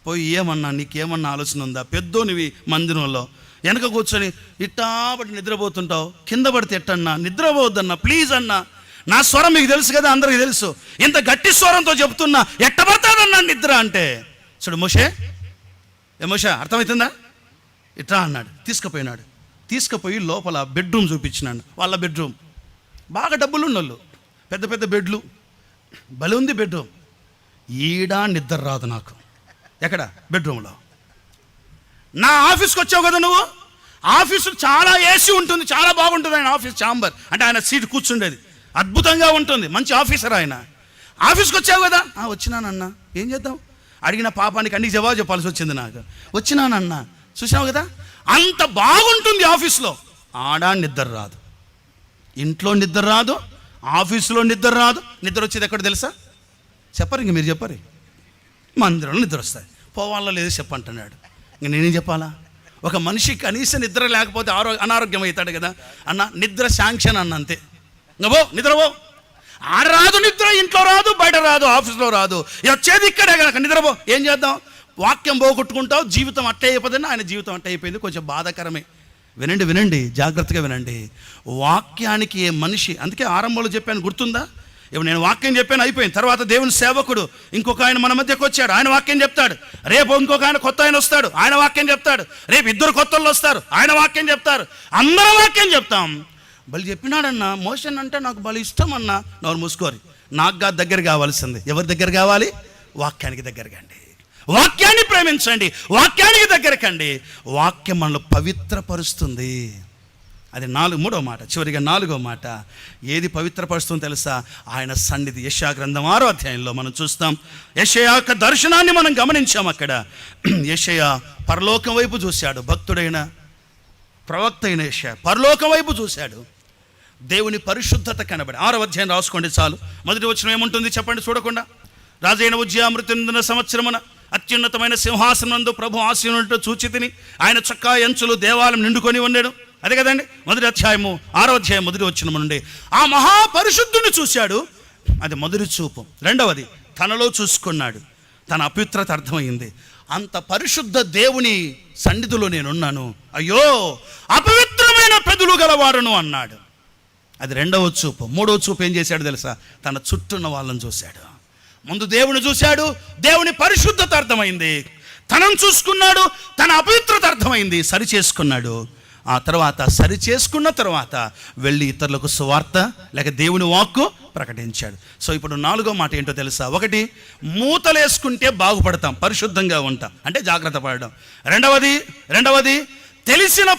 Speaker 2: పోయి ఏమన్నా నీకేమన్నా ఆలోచన ఉందా? పెద్దోనివి మందిరంలో వెనక కూర్చొని ఇట్టాబట్టి నిద్రపోతుంటావు, కింద పడితే ఎట్టన్నా? నిద్రపోవద్దన్నా ప్లీజ్ అన్నా. నా స్వరం మీకు తెలుసు కదా, అందరికీ తెలుసు. ఇంత గట్టి స్వరంతో చెప్తున్నా ఎట్టబడతాదన్నా నిద్ర అంటే. చూడు మోషే అర్థమవుతుందా? ఇట్లా అన్నాడు. తీసుకుపోయి లోపల బెడ్రూమ్ చూపించినాడు. వాళ్ళ బెడ్రూమ్ బాగా డబ్బులున్నోళ్ళు, పెద్ద పెద్ద బెడ్లు, భలే ఉంది బెడ్రూమ్. ఈడా నిద్ర రాదు నాకు. ఎక్కడ? బెడ్రూమ్లో. నా ఆఫీస్కి వచ్చావు కదా నువ్వు, ఆఫీసు చాలా ఏసీ ఉంటుంది, చాలా బాగుంటుంది ఆయన ఆఫీస్ ఛాంబర్. అంటే ఆయన సీట్ కూర్చుండేది అద్భుతంగా ఉంటుంది, మంచి ఆఫీసర్ ఆయన. ఆఫీస్కి వచ్చావు కదా? వచ్చినానన్నా. ఏం చేద్దాం? అడిగిన పాపానికి అన్ని జవాబు చెప్పాల్సి వచ్చింది నాకు. వచ్చినానన్నా. చూసావు కదా, అంత బాగుంటుంది ఆఫీస్లో. ఆడా నిద్ర రాదు, ఇంట్లో నిద్ర రాదు, ఆఫీసులో నిద్ర రాదు. నిద్ర వచ్చేది ఎక్కడ తెలుసా? చెప్పరు, ఇంక మీరు చెప్పరు. మందిరంలో నిద్ర వస్తాయి. పోవాలో లేదో చెప్పంటున్నాడు. ఇంక నేనేం చెప్పాలా? ఒక మనిషి కనీస నిద్ర లేకపోతే అనారోగ్యం అవుతాడు కదా అన్న. నిద్ర శాంక్షన్ అన్న, అంతే. ఇంకా నిద్రపో. ఆడ రాదు నిద్ర, ఇంట్లో రాదు, బయట రాదు, ఆఫీస్లో రాదు. వచ్చేది ఇక్కడే కనుక నిద్రపో. ఏం చేద్దాం? వాక్యం పోగొట్టుకుంటావు, జీవితం అట్టే అయిపోతుంది. ఆయన జీవితం అట్టే అయిపోయింది. కొంచెం బాధాకరమే. వినండి, జాగ్రత్తగా వినండి. వాక్యానికి ఏ మనిషి, అందుకే ఆరంభంలో చెప్పాను, గుర్తుందా? ఇప్పుడు నేను వాక్యం చెప్పాను, అయిపోయింది. తర్వాత దేవుని సేవకుడు ఇంకొక ఆయన మన మధ్యకు వచ్చాడు, ఆయన వాక్యం చెప్తాడు. రేపు ఇంకొక ఆయన కొత్త ఆయన వస్తాడు, ఆయన వాక్యం చెప్తాడు. రేపు 2 కొత్త వాళ్ళు వస్తారు, ఆయన వాక్యం చెప్తారు. అందరం వాక్యం చెప్తాం. బలి చెప్పినాడన్నా, మోషన్ అంటే నాకు బలి ఇష్టం అన్నా. నోరు మూసుకోరి. నాకు దగ్గర కావాల్సింది ఎవరి దగ్గర కావాలి? వాక్యానికి దగ్గరకండి. వాక్యాన్ని ప్రేమించండి, వాక్యానికి దగ్గరకండి. వాక్యం మనల్ని పవిత్రపరుస్తుంది. అది మూడో మాట. చివరిగా 4వ మాట ఏది పవిత్రపరుస్తుందో తెలుసా? ఆయన సన్నిధి. యెషయా గ్రంథం 6వ అధ్యాయంలో మనం చూస్తాం. యెషయా యొక్క దర్శనాన్ని మనం గమనించాం. అక్కడ యెషయా పరలోకం వైపు చూశాడు. భక్తుడైన ప్రవక్త అయిన యెషయా పరలోకం వైపు చూశాడు. దేవుని పరిశుద్ధత కనబడి 6వ అధ్యాయం రాసుకోండి చాలు. మొదటి వచనం ఏముంటుంది చెప్పండి చూడకుండా. రాజైన ఉజ్జియా మృతి నొందిన సంవత్సరమున అత్యున్నతమైన సింహాసనందు ప్రభు ఆసీనుంటూ చూచి తిని ఆయన చొక్కా ఎంచులు దేవాలయం నిండుకొని ఉన్నాడు. అదే కదండి మొదటి అధ్యాయము 6వ అధ్యాయం మొదటి వచనం నుండి ఆ మహాపరిశుద్ధుని చూశాడు. అది మొదటి చూపు. రెండవది తనలో చూసుకున్నాడు. తన అపవిత్రత అర్థమైంది. అంత పరిశుద్ధ దేవుని సన్నిధిలో నేనున్నాను, అయ్యో అపవిత్రమైన పెదవులు గలవారును అన్నాడు. అది రెండవ చూపు. మూడవ చూపు ఏం చేశాడు తెలుసా? తన చుట్టూన్న వాళ్ళని చూశాడు. ముందు దేవుని చూశాడు, దేవుని పరిశుద్ధత అర్థమైంది. తనను చూసుకున్నాడు, తన అపవిత్రత అర్థమైంది, సరి చేసుకున్నాడు. ఆ తర్వాత సరి చేసుకున్న తర్వాత వెళ్ళి ఇతరులకు సువార్త లేక దేవుని వాక్కు ప్రకటించాడు. సో ఇప్పుడు 4వ మాట ఏంటో తెలుసా? 1 మూతలేసుకుంటే బాగుపడతాం, పరిశుద్ధంగా ఉంటాం, అంటే జాగ్రత్త పడడం. రెండవది తెలిసిన